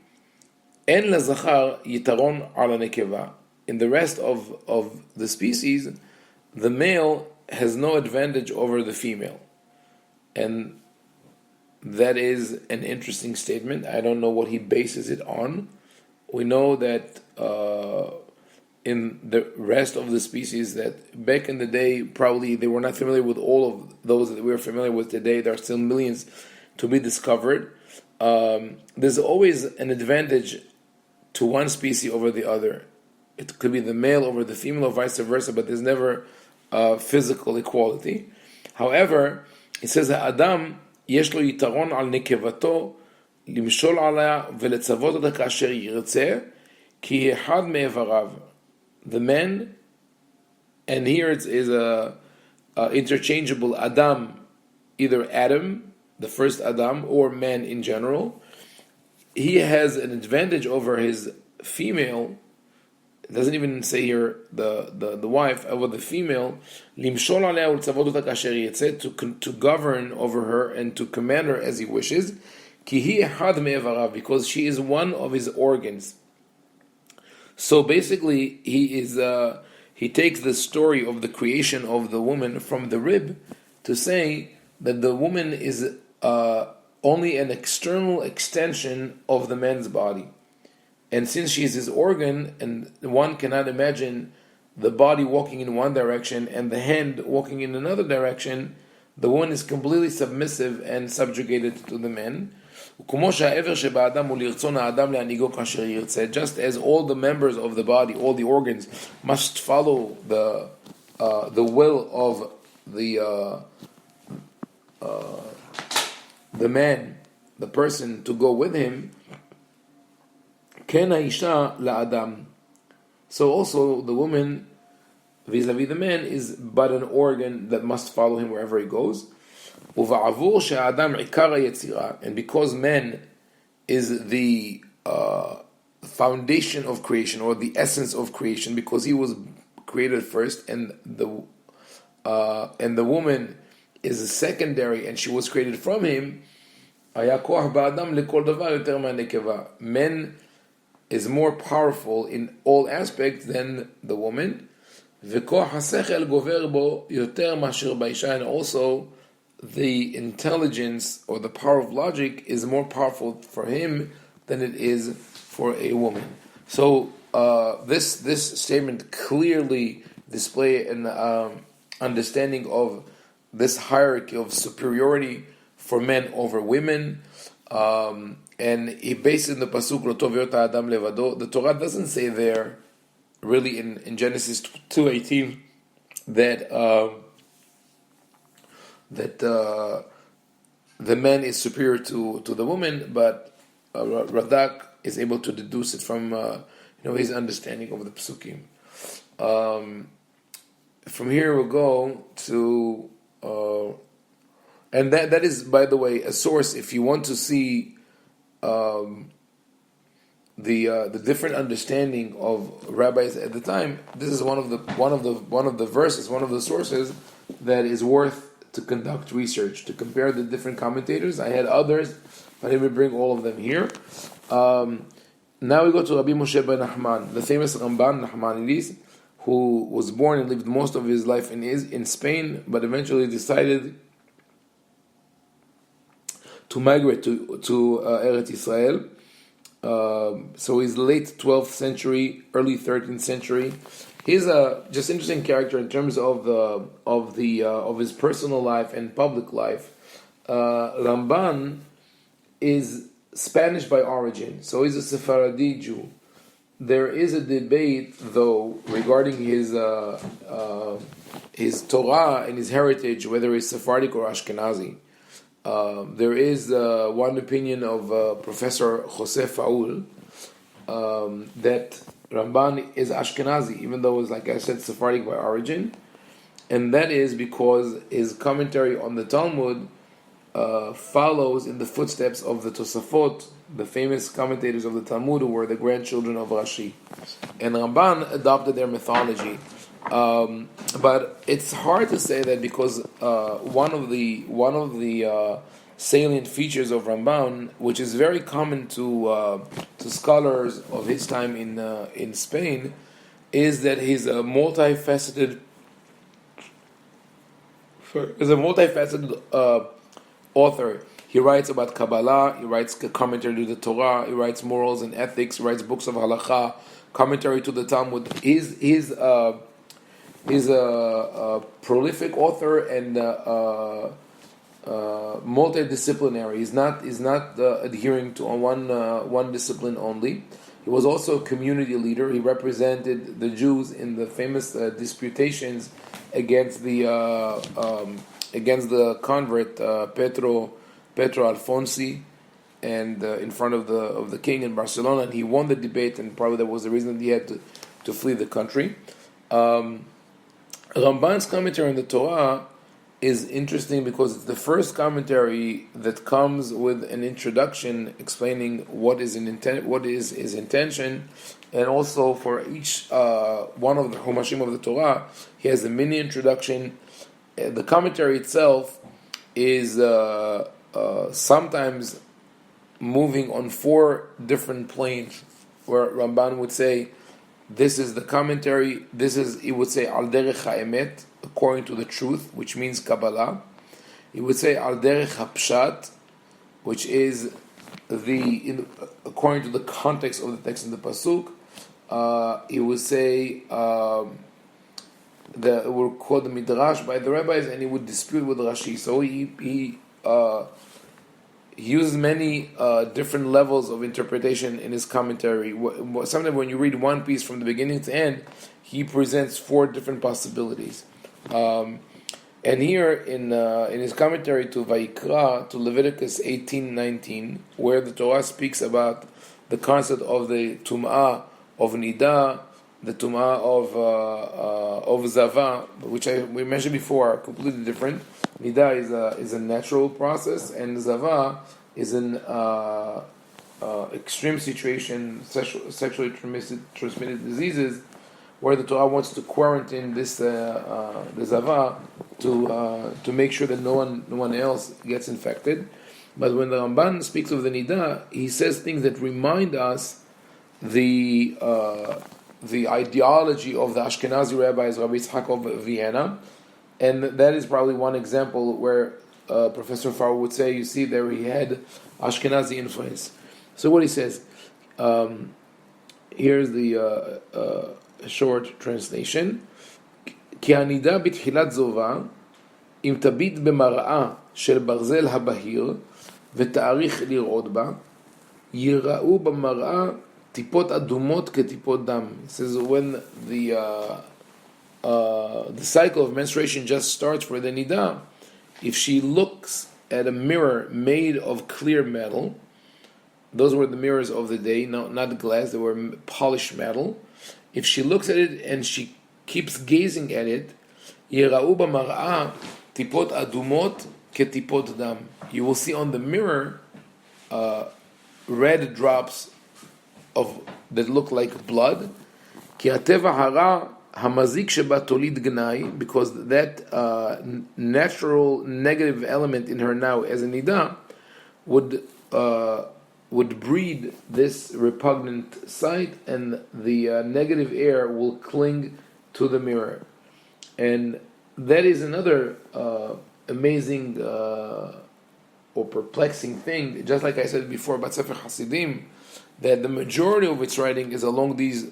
אין לזכר יתרון על הנקבה. In the rest of the species, the male has no advantage over the female. And that is an interesting statement. I don't know what he bases it on. We know that in the rest of the species, that back in the day, probably they were not familiar with all of those that we are familiar with today. There are still millions to be discovered. There's always an advantage to one species over the other. It could be the male over the female or vice versa, but there's never physical equality. However, it says that Adam יש לו יתרון על נקבתו למשול עליה ולצוות אותה כאשר ירצה כי אחד מאיבריו. The man, and here is interchangeable Adam, either Adam, the first Adam, or man in general, he has an advantage over his female. It doesn't even say here the wife, over the female, limshol alea ultzavot אותה כאשר ירצה, to govern over her and to command her as he wishes, כי היא אחד מאיבריו, because she is one of his organs. So basically, he takes the story of the creation of the woman from the rib to say that the woman is only an external extension of the man's body. And since she is his organ, and one cannot imagine the body walking in one direction and the hand walking in another direction, the woman is completely submissive and subjugated to the man. Just as all the members of the body, all the organs, must follow the will of the man, the person, to go with him, so also the woman vis-a-vis the man is but an organ that must follow him wherever he goes. And because man is the foundation of creation, or the essence of creation, because he was created first, and the woman is secondary, and she was created from him, men is more powerful in all aspects than the woman. And also the intelligence or the power of logic is more powerful for him than it is for a woman. So this statement clearly displays an understanding of this hierarchy of superiority for men over women. And he based in the pasuk "Lo tov hiyot ha'adam levado." The Torah doesn't say there, really, in Genesis 2:18, that the man is superior to the woman, but Radak is able to deduce it from his understanding of the psukim. From here we'll go to, and that is, by the way, a source if you want to see the different understanding of rabbis at the time. This is one of the verses, one of the sources that is worth to conduct research, to compare the different commentators. I had others, but I didn't bring all of them here. Now we go to Rabbi Moshe ben Nachman, the famous Ramban Nachmanides, who was born and lived most of his life in Spain, but eventually decided to migrate to Eretz Israel. So he's late 12th century, early 13th century. He's a just interesting character in terms of his personal life and public life. Ramban is Spanish by origin, so he's a Sephardic Jew. There is a debate, though, regarding his Torah and his heritage, whether he's Sephardic or Ashkenazi. There is one opinion of Professor Jose Faul that Ramban is Ashkenazi, even though it's, like I said, Sephardic by origin, and that is because his commentary on the Talmud follows in the footsteps of the Tosafot, the famous commentators of the Talmud, who were the grandchildren of Rashi, and Ramban adopted their mythology. But it's hard to say that, because one of the salient features of Ramban, which is very common to scholars of his time in Spain, is that he's a multifaceted author. He writes about Kabbalah, he writes commentary to the Torah, he writes morals and ethics, he writes books of halakha, commentary to the Talmud. He's a prolific author and multidisciplinary. He's not adhering to one discipline only. He was also a community leader. He represented the Jews in the famous disputations against the convert Petro Alfonsi, and in front of the king in Barcelona, and he won the debate, and probably that was the reason that he had to flee the country. Ramban's commentary on the Torah is interesting because it's the first commentary that comes with an introduction explaining what is his intention, and also for each one of the Humashim of the Torah, he has a mini introduction. The commentary itself is sometimes moving on four different planes, where Ramban would say, this is the commentary, he would say, al derech ha'emet, according to the truth, which means Kabbalah. He would say, al derech ha'pshat, which is according to the context of the text in the Pasuk. He would say, we're called the Midrash by the rabbis, and he would dispute with Rashi. So he uses many different levels of interpretation in his commentary. Sometimes when you read one piece from the beginning to end, he presents four different possibilities. And here in his commentary to Vayikra, to Leviticus 18:19, where the Torah speaks about the concept of the Tum'ah of Nida, the Tum'ah of Zava, which we mentioned before, are completely different. Nida is a natural process, and Zava is an extreme situation, sexually transmitted diseases, where the Torah wants to quarantine this the Zava to make sure that no one else gets infected. But when the Ramban speaks of the Nida, he says things that remind us the ideology of the Ashkenazi rabbis, Rabbi Yitzhak of Vienna. And that is probably one example where Professor Farr would say, you see, there he had Ashkenazi influence. So what he says, here's the short translation. כי הנידה בתחילת זובה, אם תביט במראה של ברזל הבהיר, ותאריך לראות בה, יראו במראה טיפות אדומות כטיפות דם. It says when the cycle of menstruation just starts for the nida, if she looks at a mirror made of clear metal, those were the mirrors of the day, not glass, they were polished metal. If she looks at it and she keeps gazing at it, יראו במראה טיפות אדומות כטיפות דם. You will see on the mirror red drops that look like blood. כי הטבע הרע המזיק שבה תוליד גנאי, because that natural negative element in her now as a nida would breed this repugnant sight, and the negative air will cling to the mirror. And that is another amazing or perplexing thing, just like I said before about Sefer Hasidim, that the majority of its writing is along these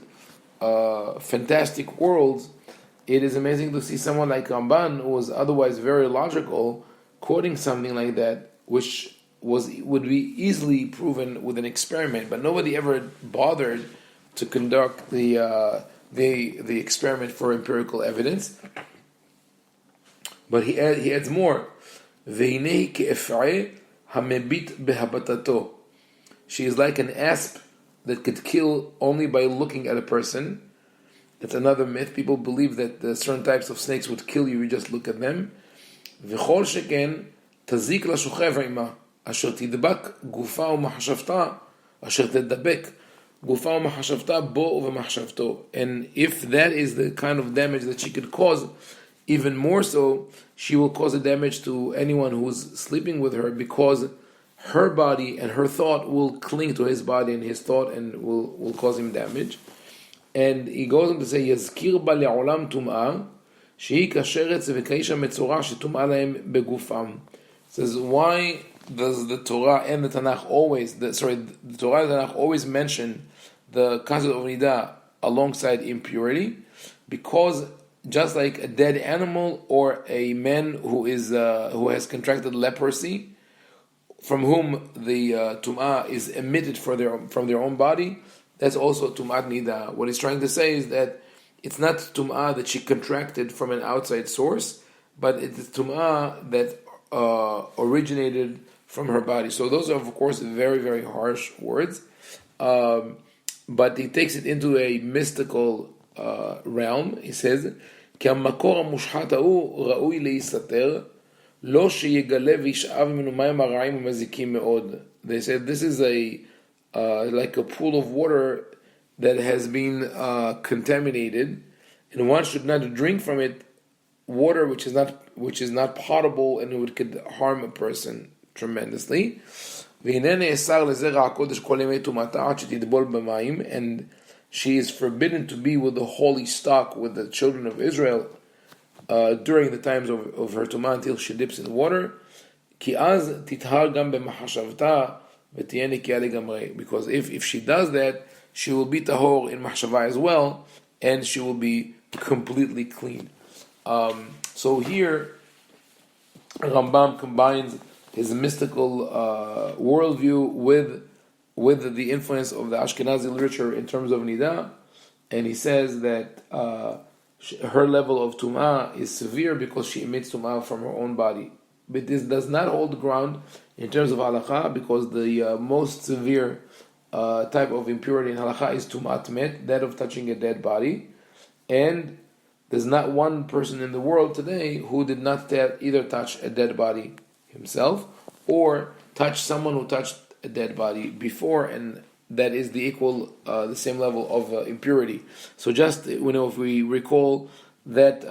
fantastic worlds. It is amazing to see someone like Ramban, who was otherwise very logical, quoting something like that, which would be easily proven with an experiment, but nobody ever bothered to conduct the experiment for empirical evidence. But he adds more. והנה כאפעה המביט בהבטתו. She is like an asp that could kill only by looking at a person. That's another myth. People believe that certain types of snakes would kill you if you just look at them. וכל שכן תזיק לשוכב עמה, אשר תדבק גופה ומחשבתה, אשר תדבק גופה ומחשבתה בו ובמחשבתו. And if that is the kind of damage that she could cause, even more so, she will cause a damage to anyone who's sleeping with her, because her body and her thought will cling to his body and his thought, and will cause him damage. And he goes on to say, יזכיר בה לעולם טומאה, שהיא כשרץ וכאישה מצורע שטומאה להם בגופם. Says, why does the Torah and the Tanakh the Torah and the Tanakh always mention the concept of nida alongside impurity? Because just like a dead animal or a man who has contracted leprosy, from whom the tum'ah is emitted from their own body, that's also tum'at nida. What he's trying to say is that it's not tum'ah that she contracted from an outside source, but it's tum'ah that originated from her body. So those are, of course, very, very harsh words, but he takes it into a mystical realm. He says, כי המקור המושחת ההוא ראוי להיסתר, לא שיגלה וישאב ממנו מים הרעים ומזיקים מאוד. They said this is like a pool of water that has been contaminated, and one should not drink from it water which is not potable and it could harm a person tremendously. And she is forbidden to be with the holy stock with the children of Israel during the times of her tumah until she dips in water. Because if she does that, she will be tahor in mahshava as well, and she will be completely clean. So here, Rambam combines his mystical worldview with the influence of the Ashkenazi literature in terms of Nida, and he says that her level of Tum'ah is severe because she emits Tum'ah from her own body. But this does not hold ground in terms of halakha, because the most severe type of impurity in halakha is Tum'at Met, that of touching a dead body. And there's not one person in the world today who did not either touch a dead body himself or touch someone who touched a dead body before, and that is the same level of impurity. So just if we recall that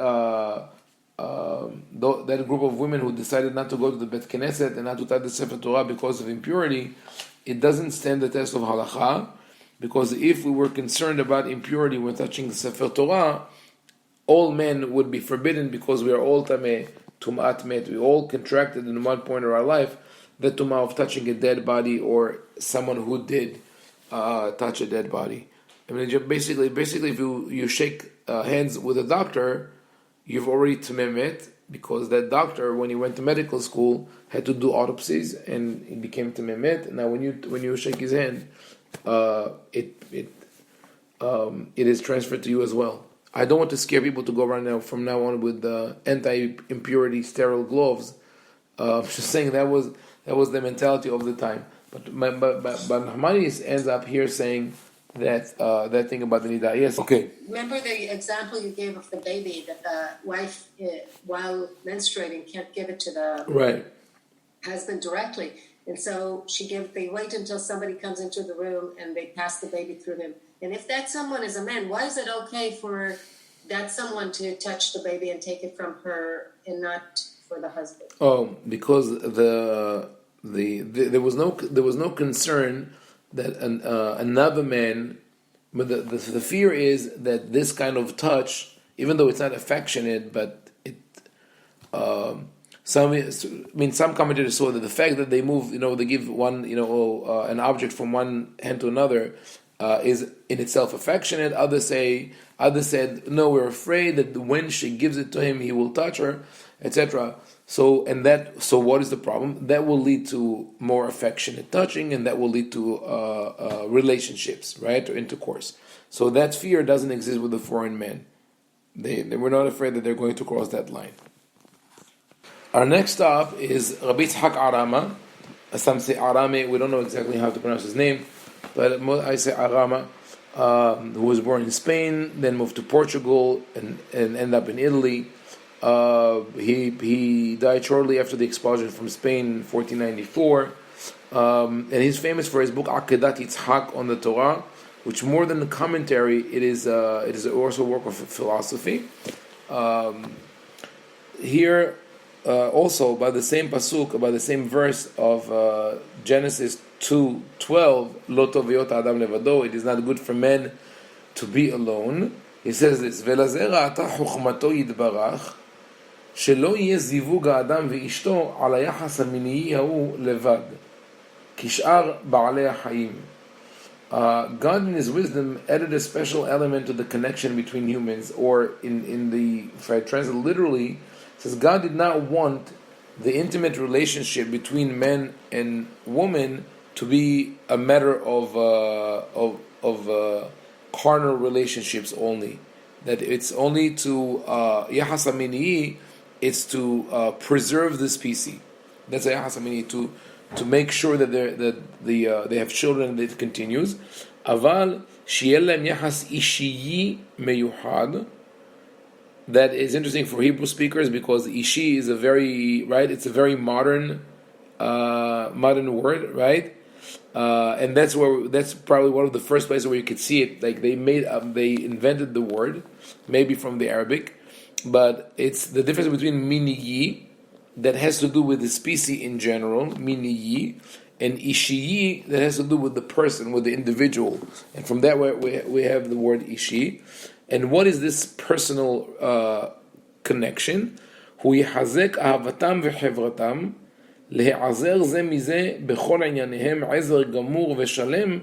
that group of women who decided not to go to the Bet Knesset and not to touch the Sefer Torah because of impurity, it doesn't stand the test of halakha, because if we were concerned about impurity when touching the Sefer Torah, all men would be forbidden because we are all tameh, tum'at met. We all contracted in one point of our life the tum'ah of touching a dead body or someone who did touch a dead body. I mean, basically, if you shake hands with a doctor, you've already tameh met, because that doctor, when he went to medical school, had to do autopsies and he became tameh met. Now, when you shake his hand, it is transferred to you as well. I don't want to scare people to go around from now on with anti-impurity sterile gloves. I'm just saying that was the mentality of the time. But Nachmanides ends up here saying that thing about the nida. Yes. Okay. Remember the example you gave of the baby, that the wife, while menstruating, can't give it to the husband directly, and so they wait until somebody comes into the room and they pass the baby through him. And if that someone is a man, why is it okay for that someone to touch the baby and take it from her and not for the husband? Oh, because there was no concern that another man. But the fear is that this kind of touch, even though it's not affectionate, but it. Some commentators saw that the fact that they move, they give one, an object from one hand to another, is in itself affectionate. Others said, no, we're afraid that when she gives it to him, he will touch her, etc. So what is the problem? That will lead to more affectionate touching, and that will lead to relationships, right, or intercourse. So that fear doesn't exist with the foreign men. They were not afraid that they're going to cross that line. Our next stop is Rabbi Yitzhak Arama. Some say Arame. We don't know exactly how to pronounce his name, but I say Arama, who was born in Spain, then moved to Portugal, and ended up in Italy. He died shortly after the expulsion from Spain in 1494, and he's famous for his book Akedat Yitzhak on the Torah, which more than a commentary, it is also a work of philosophy. Here. Also, by the same pasuk, by the same verse of Genesis 2:12, Lo tov hiyot adam levado, it is not good for men to be alone. He says this, ולזה ראתה חוכמתו יתברך, שלא יהיה זיווג האדם ואשתו על היחס המיני ההוא לבד, כשאר בעלי החיים. God in his wisdom added a special element to the connection between humans, or if I translate literally, says God did not want the intimate relationship between man and woman to be a matter of carnal relationships only. That it's only to yahas amini, it's to preserve the species. That's a yahas amini, to make sure that they have children, that it continues. Aval שיהיה להם יחס אישי מיוחד, that is interesting for Hebrew speakers because ishi is a very it's a very modern word, right? And that's probably one of the first places where you could see it. Like they invented the word, maybe from the Arabic, but it's the difference between miniyi, that has to do with the species in general, miniyi, and ishiyi, that has to do with the person, with the individual. And from that we have the word ishi. And what is this personal connection? Hu yihazek ahavatam v'chevratam להיעזר זה מזה בכל ענייניהם עזר גמור ושלם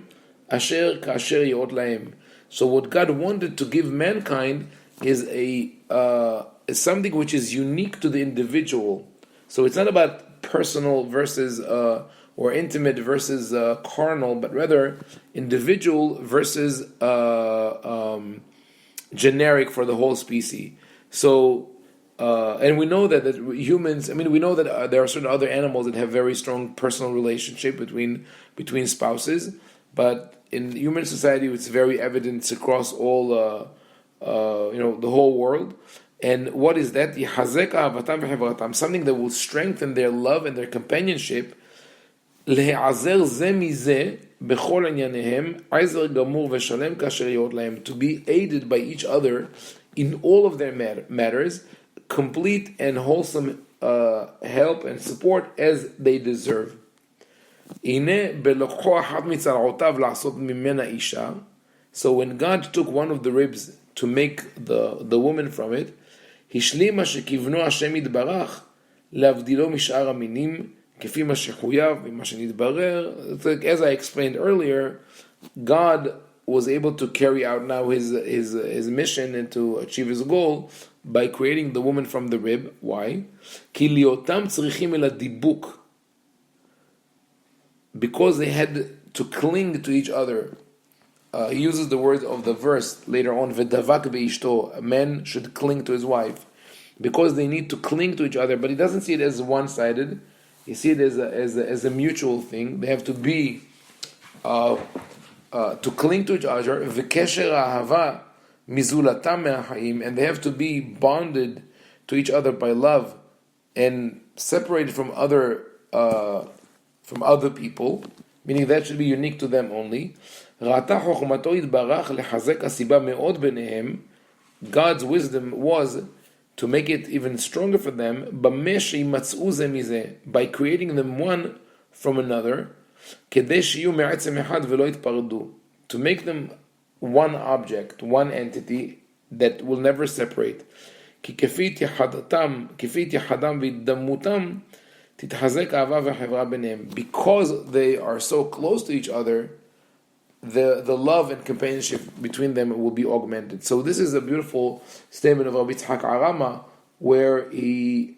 אשר כאשר יאות להם. So what God wanted to give mankind is is something which is unique to the individual. So it's not about personal versus or intimate versus carnal, but rather individual versus generic for the whole species. So and we know that humans, we know that there are certain other animals that have very strong personal relationship between spouses, but in human society it's very evident across all the whole world. And what is that? Something that will strengthen their love and their companionship. To be aided by each other in all of their matters, complete and wholesome help and support as they deserve. So when God took one of the ribs to make the woman from it, השלימה שכיוונו השם יתברך להבדילו משאר המינים כפי מה שחויב ומה שנתברר. As I explained earlier, God was able to carry out now his mission and to achieve his goal by creating the woman from the rib. Why? כי ליותם צריכים אל הדיבוק, because they had to cling to each other. He uses the word of the verse later on, v'davak beishto, a man should cling to his wife, because they need to cling to each other. But he doesn't see it as one-sided. He sees it as a mutual thing. They have to be to cling to each other. V'kesher ahava mizulatam me'achayim, and they have to be bonded to each other by love and separated from other people, meaning that should be unique to them only. God's wisdom was to make it even stronger for them by creating them one from another, to make them one object, one entity that will never separate. Because they are so close to each other, the love and companionship between them will be augmented. So this is a beautiful statement of Rabbi Yitzhak Arama, where he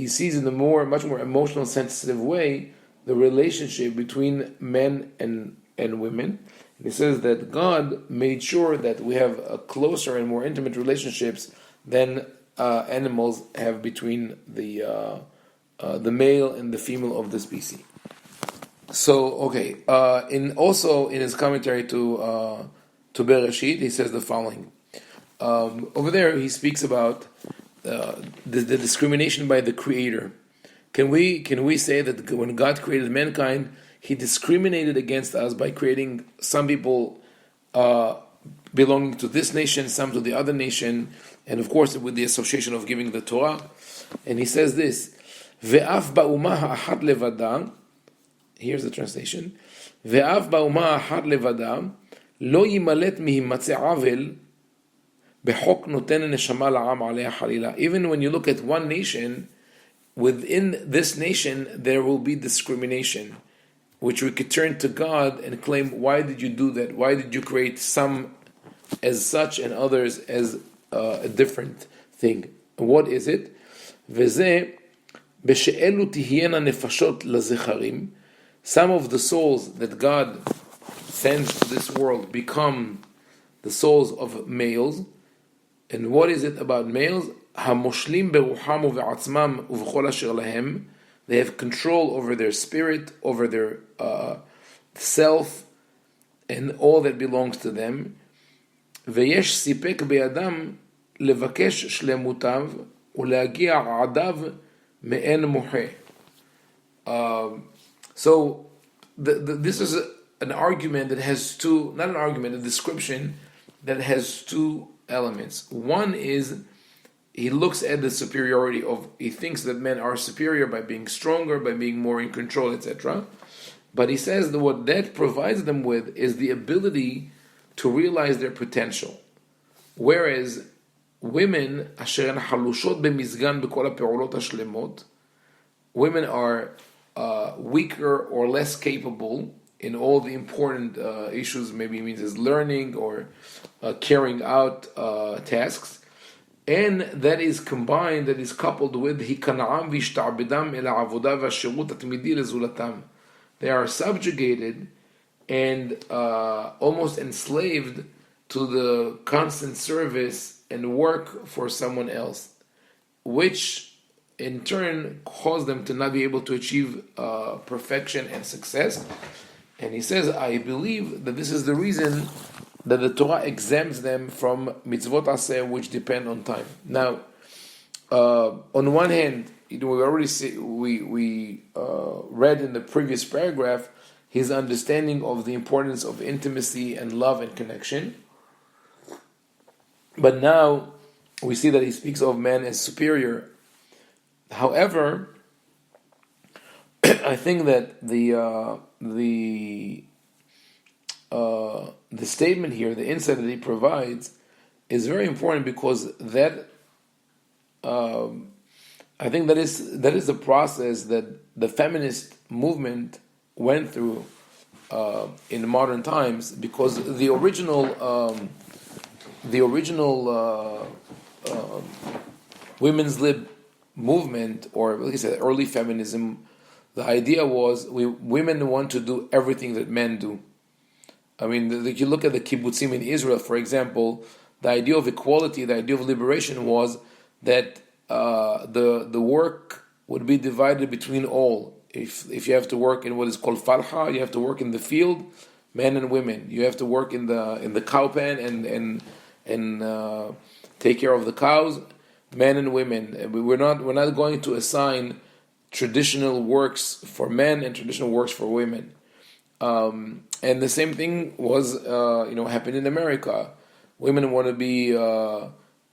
sees in a much more emotional, sensitive way the relationship between men and women. And he says that God made sure that we have a closer and more intimate relationships than animals have between the male and the female of the species. So, in his commentary to Bereshit, he says the following. Over there, he speaks about the discrimination by the Creator. Can we say that when God created mankind, He discriminated against us by creating some people belonging to this nation, some to the other nation, and of course with the association of giving the Torah? And he says this: "Ve'af ba'umah ha'achat levada." Here's the translation. Ve'af ba'umah ha'achat levada lo yimalet mihimatze avel b'chok noten neshama la'am alei halila. Even when you look at one nation, within this nation there will be discrimination, which we could turn to God and claim, why did you do that? Why did you create some as such and others as a different thing? What is it? V'zeh b'she'elu tihyena nefashot lazecharim. Some of the souls that God sends to this world become the souls of males. And what is it about males? Hamoshlim berucham uve'atzmam uv'chol asher lahem. They have control over their spirit, over their self, and all that belongs to them. Ve'yesh sipek be'adam לבקש שלמותיו ולהגיע עדיו מאין מוחה. So this is an argument that has two, not an argument, a description that has two elements. One is he looks at the superiority of, he thinks that men are superior by being stronger, by being more in control, etc. But he says that what that provides them with is the ability to realize their potential. Whereas women, אשר הן חלושות במזגן בכל הפעולות השלמות, women are weaker or less capable in all the important issues, maybe it means as learning or carrying out tasks, and that is combined, that is coupled with היכנעם והשתעבדם אל העבודה והשירות התמידי לזולתם. They are subjugated and almost enslaved to the constant service and work for someone else, which in turn cause them to not be able to achieve perfection and success. And he says, I believe that this is the reason that the Torah exempts them from mitzvot aseh, which depend on time. Now, on one hand, we already read in the previous paragraph his understanding of the importance of intimacy and love and connection. But now we see that he speaks of man as superior. However, I think that the statement here, the insight that he provides, is very important, because that I think that is the process that the feminist movement went through in modern times, because the original women's lib movement, or like I said, early feminism, the idea was women want to do everything that men do. I mean, if you look at the kibbutzim in Israel, for example, the idea of equality, the idea of liberation was that the work would be divided between all. If you have to work in what is called falha, you have to work in the field, men and women. You have to work in the cow pen and take care of the cows, men and women. We're not going to assign traditional works for men and traditional works for women. And the same thing was happened in America. Women want to be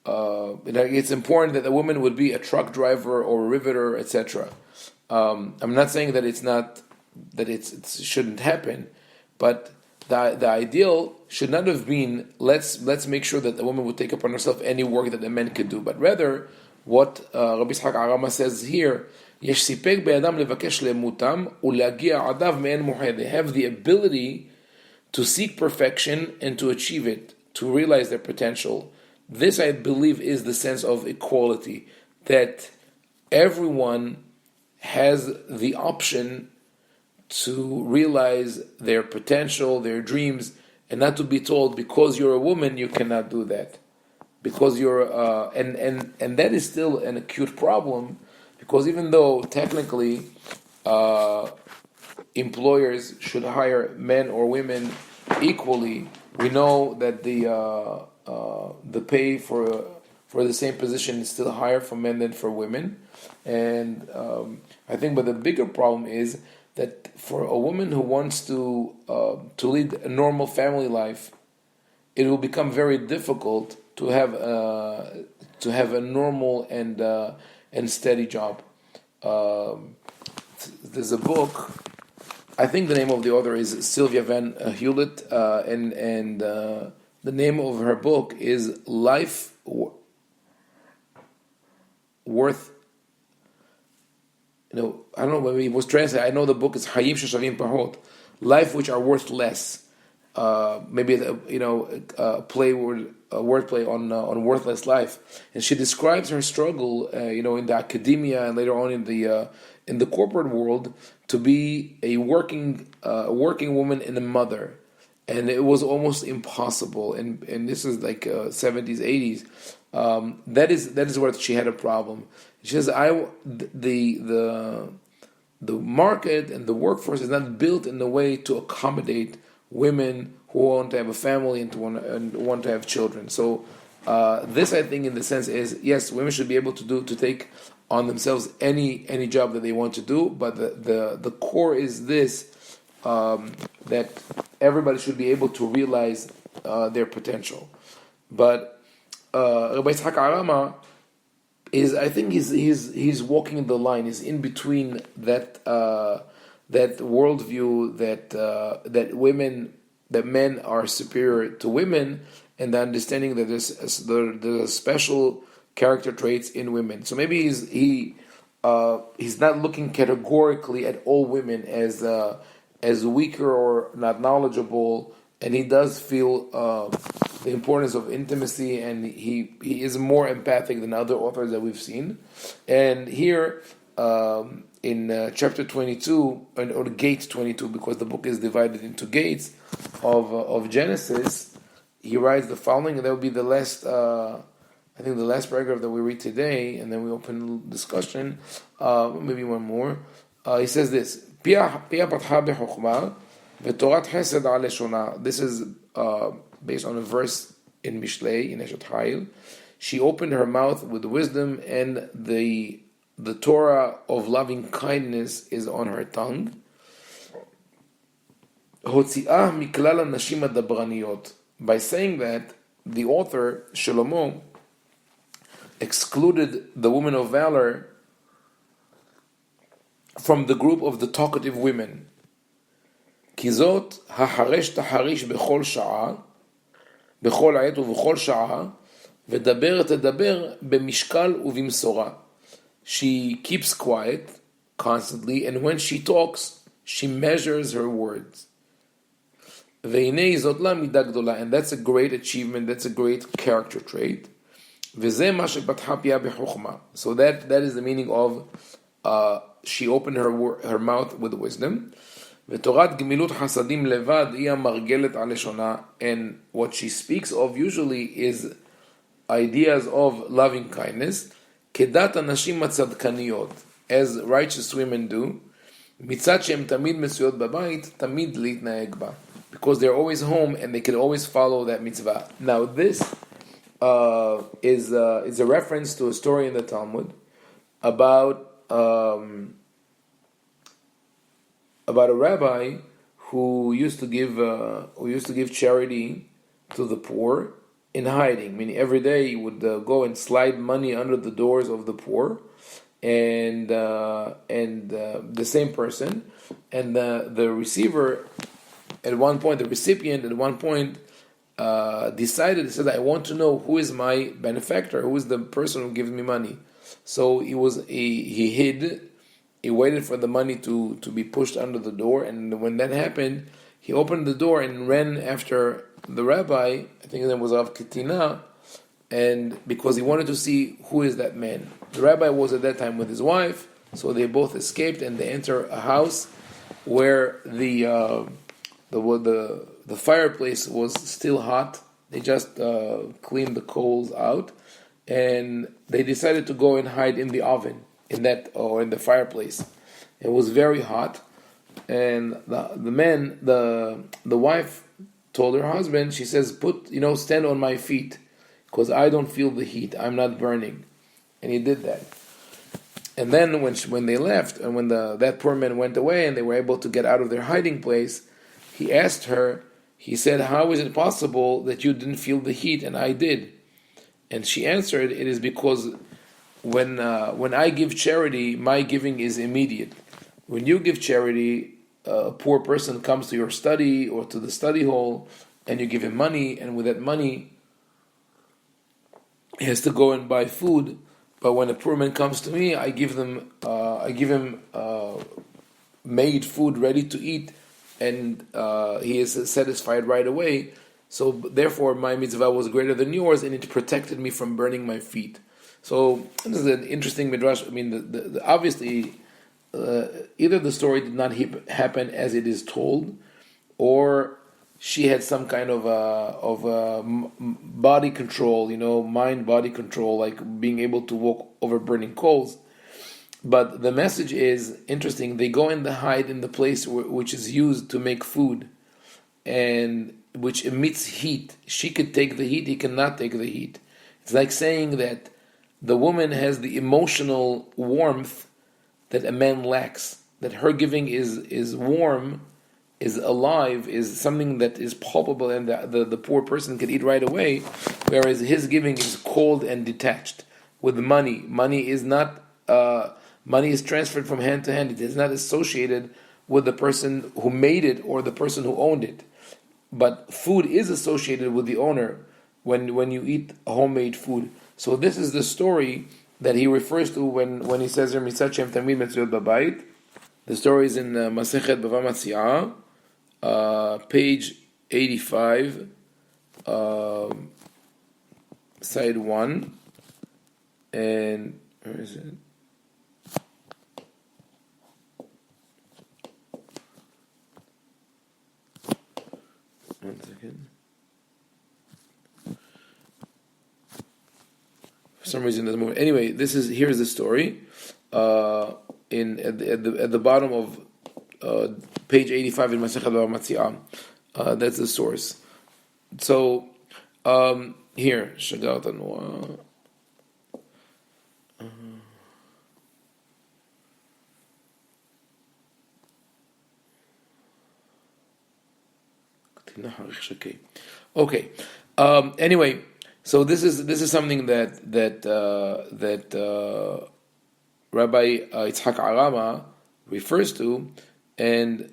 it's important that a woman would be a truck driver or a riveter, etc. I'm not saying that it shouldn't happen, but the ideal should not have been let's make sure that the woman would take upon herself any work that the men could do, but rather what Rabbi Yitzhak Arama says here, יש סיפק בידם לבקש שלמותם ולהגיע עדיו מאין מוחה. They have the ability to seek perfection and to achieve it, to realize their potential. This, I believe, is the sense of equality, that everyone has the option to realize their potential, their dreams, and not to be told, because you're a woman, you cannot do that. Because you're and that is still an acute problem, because even though technically employers should hire men or women equally, we know that the pay for the same position is still higher for men than for women. And I think, but the bigger problem is that for a woman who wants to lead a normal family life, it will become very difficult to have a normal and steady job. There's a book. I think the name of the author is Sylvia Van Hewlett, and the name of her book is Life Worth. I don't know when it was translated. I know the book is Hayim Sheshavim Pahot, Life Which Are Worth Less. Maybe a wordplay on worthless life, and she describes her struggle, in the academia and later on in the corporate world, to be a working woman and a mother, and it was almost impossible. And this is like 70s, 80s. That is where she had a problem. She says, the market and the workforce is not built in a way to accommodate women who want to have a family and want to have children. So This, I think, in the sense is, yes, women should be able to take on themselves any job that they want to do, but the core is this, that everybody should be able to realize their potential. But Rabbi Yitzhak Arama I think he's walking the line. He's in between that worldview that men are superior to women, and the understanding that there's special character traits in women. So maybe he's not looking categorically at all women as weaker or not knowledgeable, and he does feel the importance of intimacy, and he is more empathic than other authors that we've seen. And here in chapter 22, or gate 22, because the book is divided into gates of Genesis, he writes the following, and that will be the last, I think the last paragraph that we read today, and then we open discussion, maybe one more. He says this, this is based on a verse in Mishlei, in Eshet Hayil. She opened her mouth with wisdom, and the Torah of loving kindness is on her tongue. By saying that, the author, Shlomo, excluded the woman of valor from the group of the talkative women. Kizot haharesh taharish bechol sha'a, bechol עת ובכל שעה, ודבר תדבר במשקל ובמשורה. She keeps quiet constantly, and when she talks, she measures her words. והנה זאת לה מידה גדולה, and that's a great achievement, that's a great character trait. וזה מה שפתחה פיה בחוכמה. So that is the meaning of she opened her mouth with wisdom. ותורת גמילות חסדים לבד היא המרגלת על לשונה, and what she speaks of usually is ideas of loving kindness, כדת הנשים הצדקניות, as righteous women do, מצד שהן תמיד מצויות בבית, תמיד להתנהג בה, because they're always home and they can always follow that mitzvah. Now this is a reference to a story in the Talmud about a rabbi who used to give charity to the poor in hiding. Meaning every day he would go and slide money under the doors of the poor, and the same person, and the receiver at one point, the recipient at one point said, I want to know who is my benefactor, who is the person who gives me money. So he hid. He waited for the money to be pushed under the door, and when that happened, he opened the door and ran after the rabbi. I think his name was Rav Ketina, and because he wanted to see who is that man. The rabbi was at that time with his wife, so they both escaped, and they enter a house where the fireplace was still hot. They just cleaned the coals out, and they decided to go and hide in the oven, in the fireplace. It was very hot, and the wife told her husband, she says, stand on my feet, because I don't feel the heat, I'm not burning. And he did that. And then when they left, and when that poor man went away, and they were able to get out of their hiding place, he asked her, he said, how is it possible that you didn't feel the heat and I did? And she answered, it is because when I give charity, my giving is immediate. When you give charity, a poor person comes to your study or to the study hall, and you give him money, and with that money, he has to go and buy food. But when a poor man comes to me, I give him made food ready to eat, and he is satisfied right away. So therefore, my mitzvah was greater than yours, and it protected me from burning my feet. So this is an interesting midrash. I mean, obviously, either the story did not happen as it is told, or she had some kind of body control, mind-body control, like being able to walk over burning coals. But the message is interesting. They go and hide in the place which is used to make food, and which emits heat. She could take the heat, he cannot take the heat. It's like saying that the woman has the emotional warmth that a man lacks. That her giving is warm, is alive, is something that is palpable, and the poor person can eat right away, whereas his giving is cold and detached. With money is not money is transferred from hand to hand. It is not associated with the person who made it or the person who owned it. But food is associated with the owner when you eat homemade food. So this is the story that he refers to when he says Mitzat Shem Tamid Metzuyot Babayit. The story is in Masechet Bava Matziah, page 85, side 1, and where is it? One second. For some reason, it doesn't move. Anyway, here's the story. At the bottom of page 85 in Masechet Bava Matziah. That's the source. So here, Shagar Tanua. Okay. Anyway, so this is something that Rabbi Yitzhak Arama refers to, and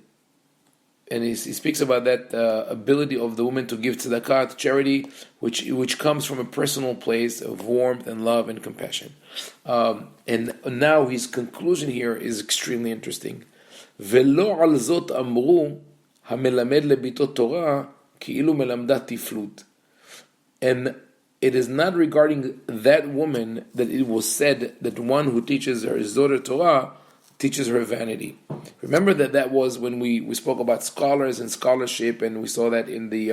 he speaks about that ability of the woman to give tzedakah, charity, which comes from a personal place of warmth and love and compassion. And now his conclusion here is extremely interesting. Velo al zot amru hamelamed lebitot Torah ki'ilu melamdat tiflut. And it is not regarding that woman that it was said that one who teaches her daughter Torah teaches her vanity. Remember that was when we spoke about scholars and scholarship, and we saw that in the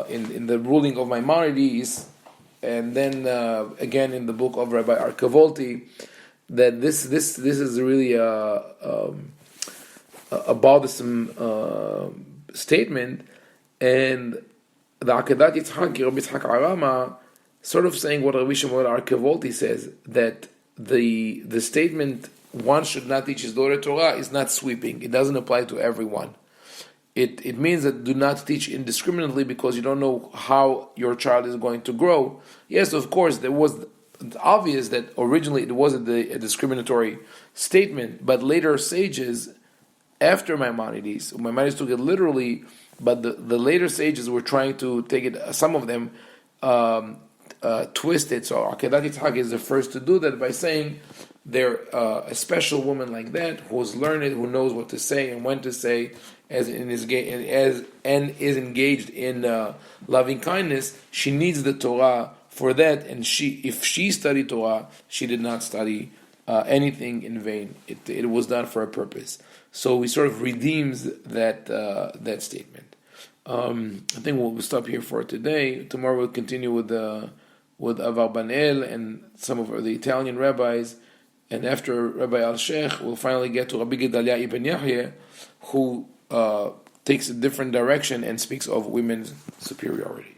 in the ruling of Maimonides, and then again in the book of Rabbi Arkavolti, that this is really a bothersome statement, and the Akedat Yitzhak, Rabbi Yitzhak Arama, sort of saying what Rabbi Shimon Arkavolti says, that the statement one should not teach his daughter Torah is not sweeping. It doesn't apply to everyone. It means that do not teach indiscriminately because you don't know how your child is going to grow. Yes, of course, there was obvious that originally it wasn't a discriminatory statement, but later sages, after Maimonides took it literally, but the later sages were trying to take it, some of them twist it. So Akedat Yitzhak is the first to do that by saying they're a special woman like that, who's learned, who knows what to say and when to say, and is engaged in loving kindness. She needs the Torah for that, and if she studied Torah, she did not study anything in vain. It was done for a purpose. So he sort of redeems that statement. I think we'll stop here for today. Tomorrow we'll continue with Avar Banel and some of the Italian rabbis, and after Rabbi Al-Sheikh, we'll finally get to Rabbi Gedalia ibn Yahya, who takes a different direction and speaks of women's superiority.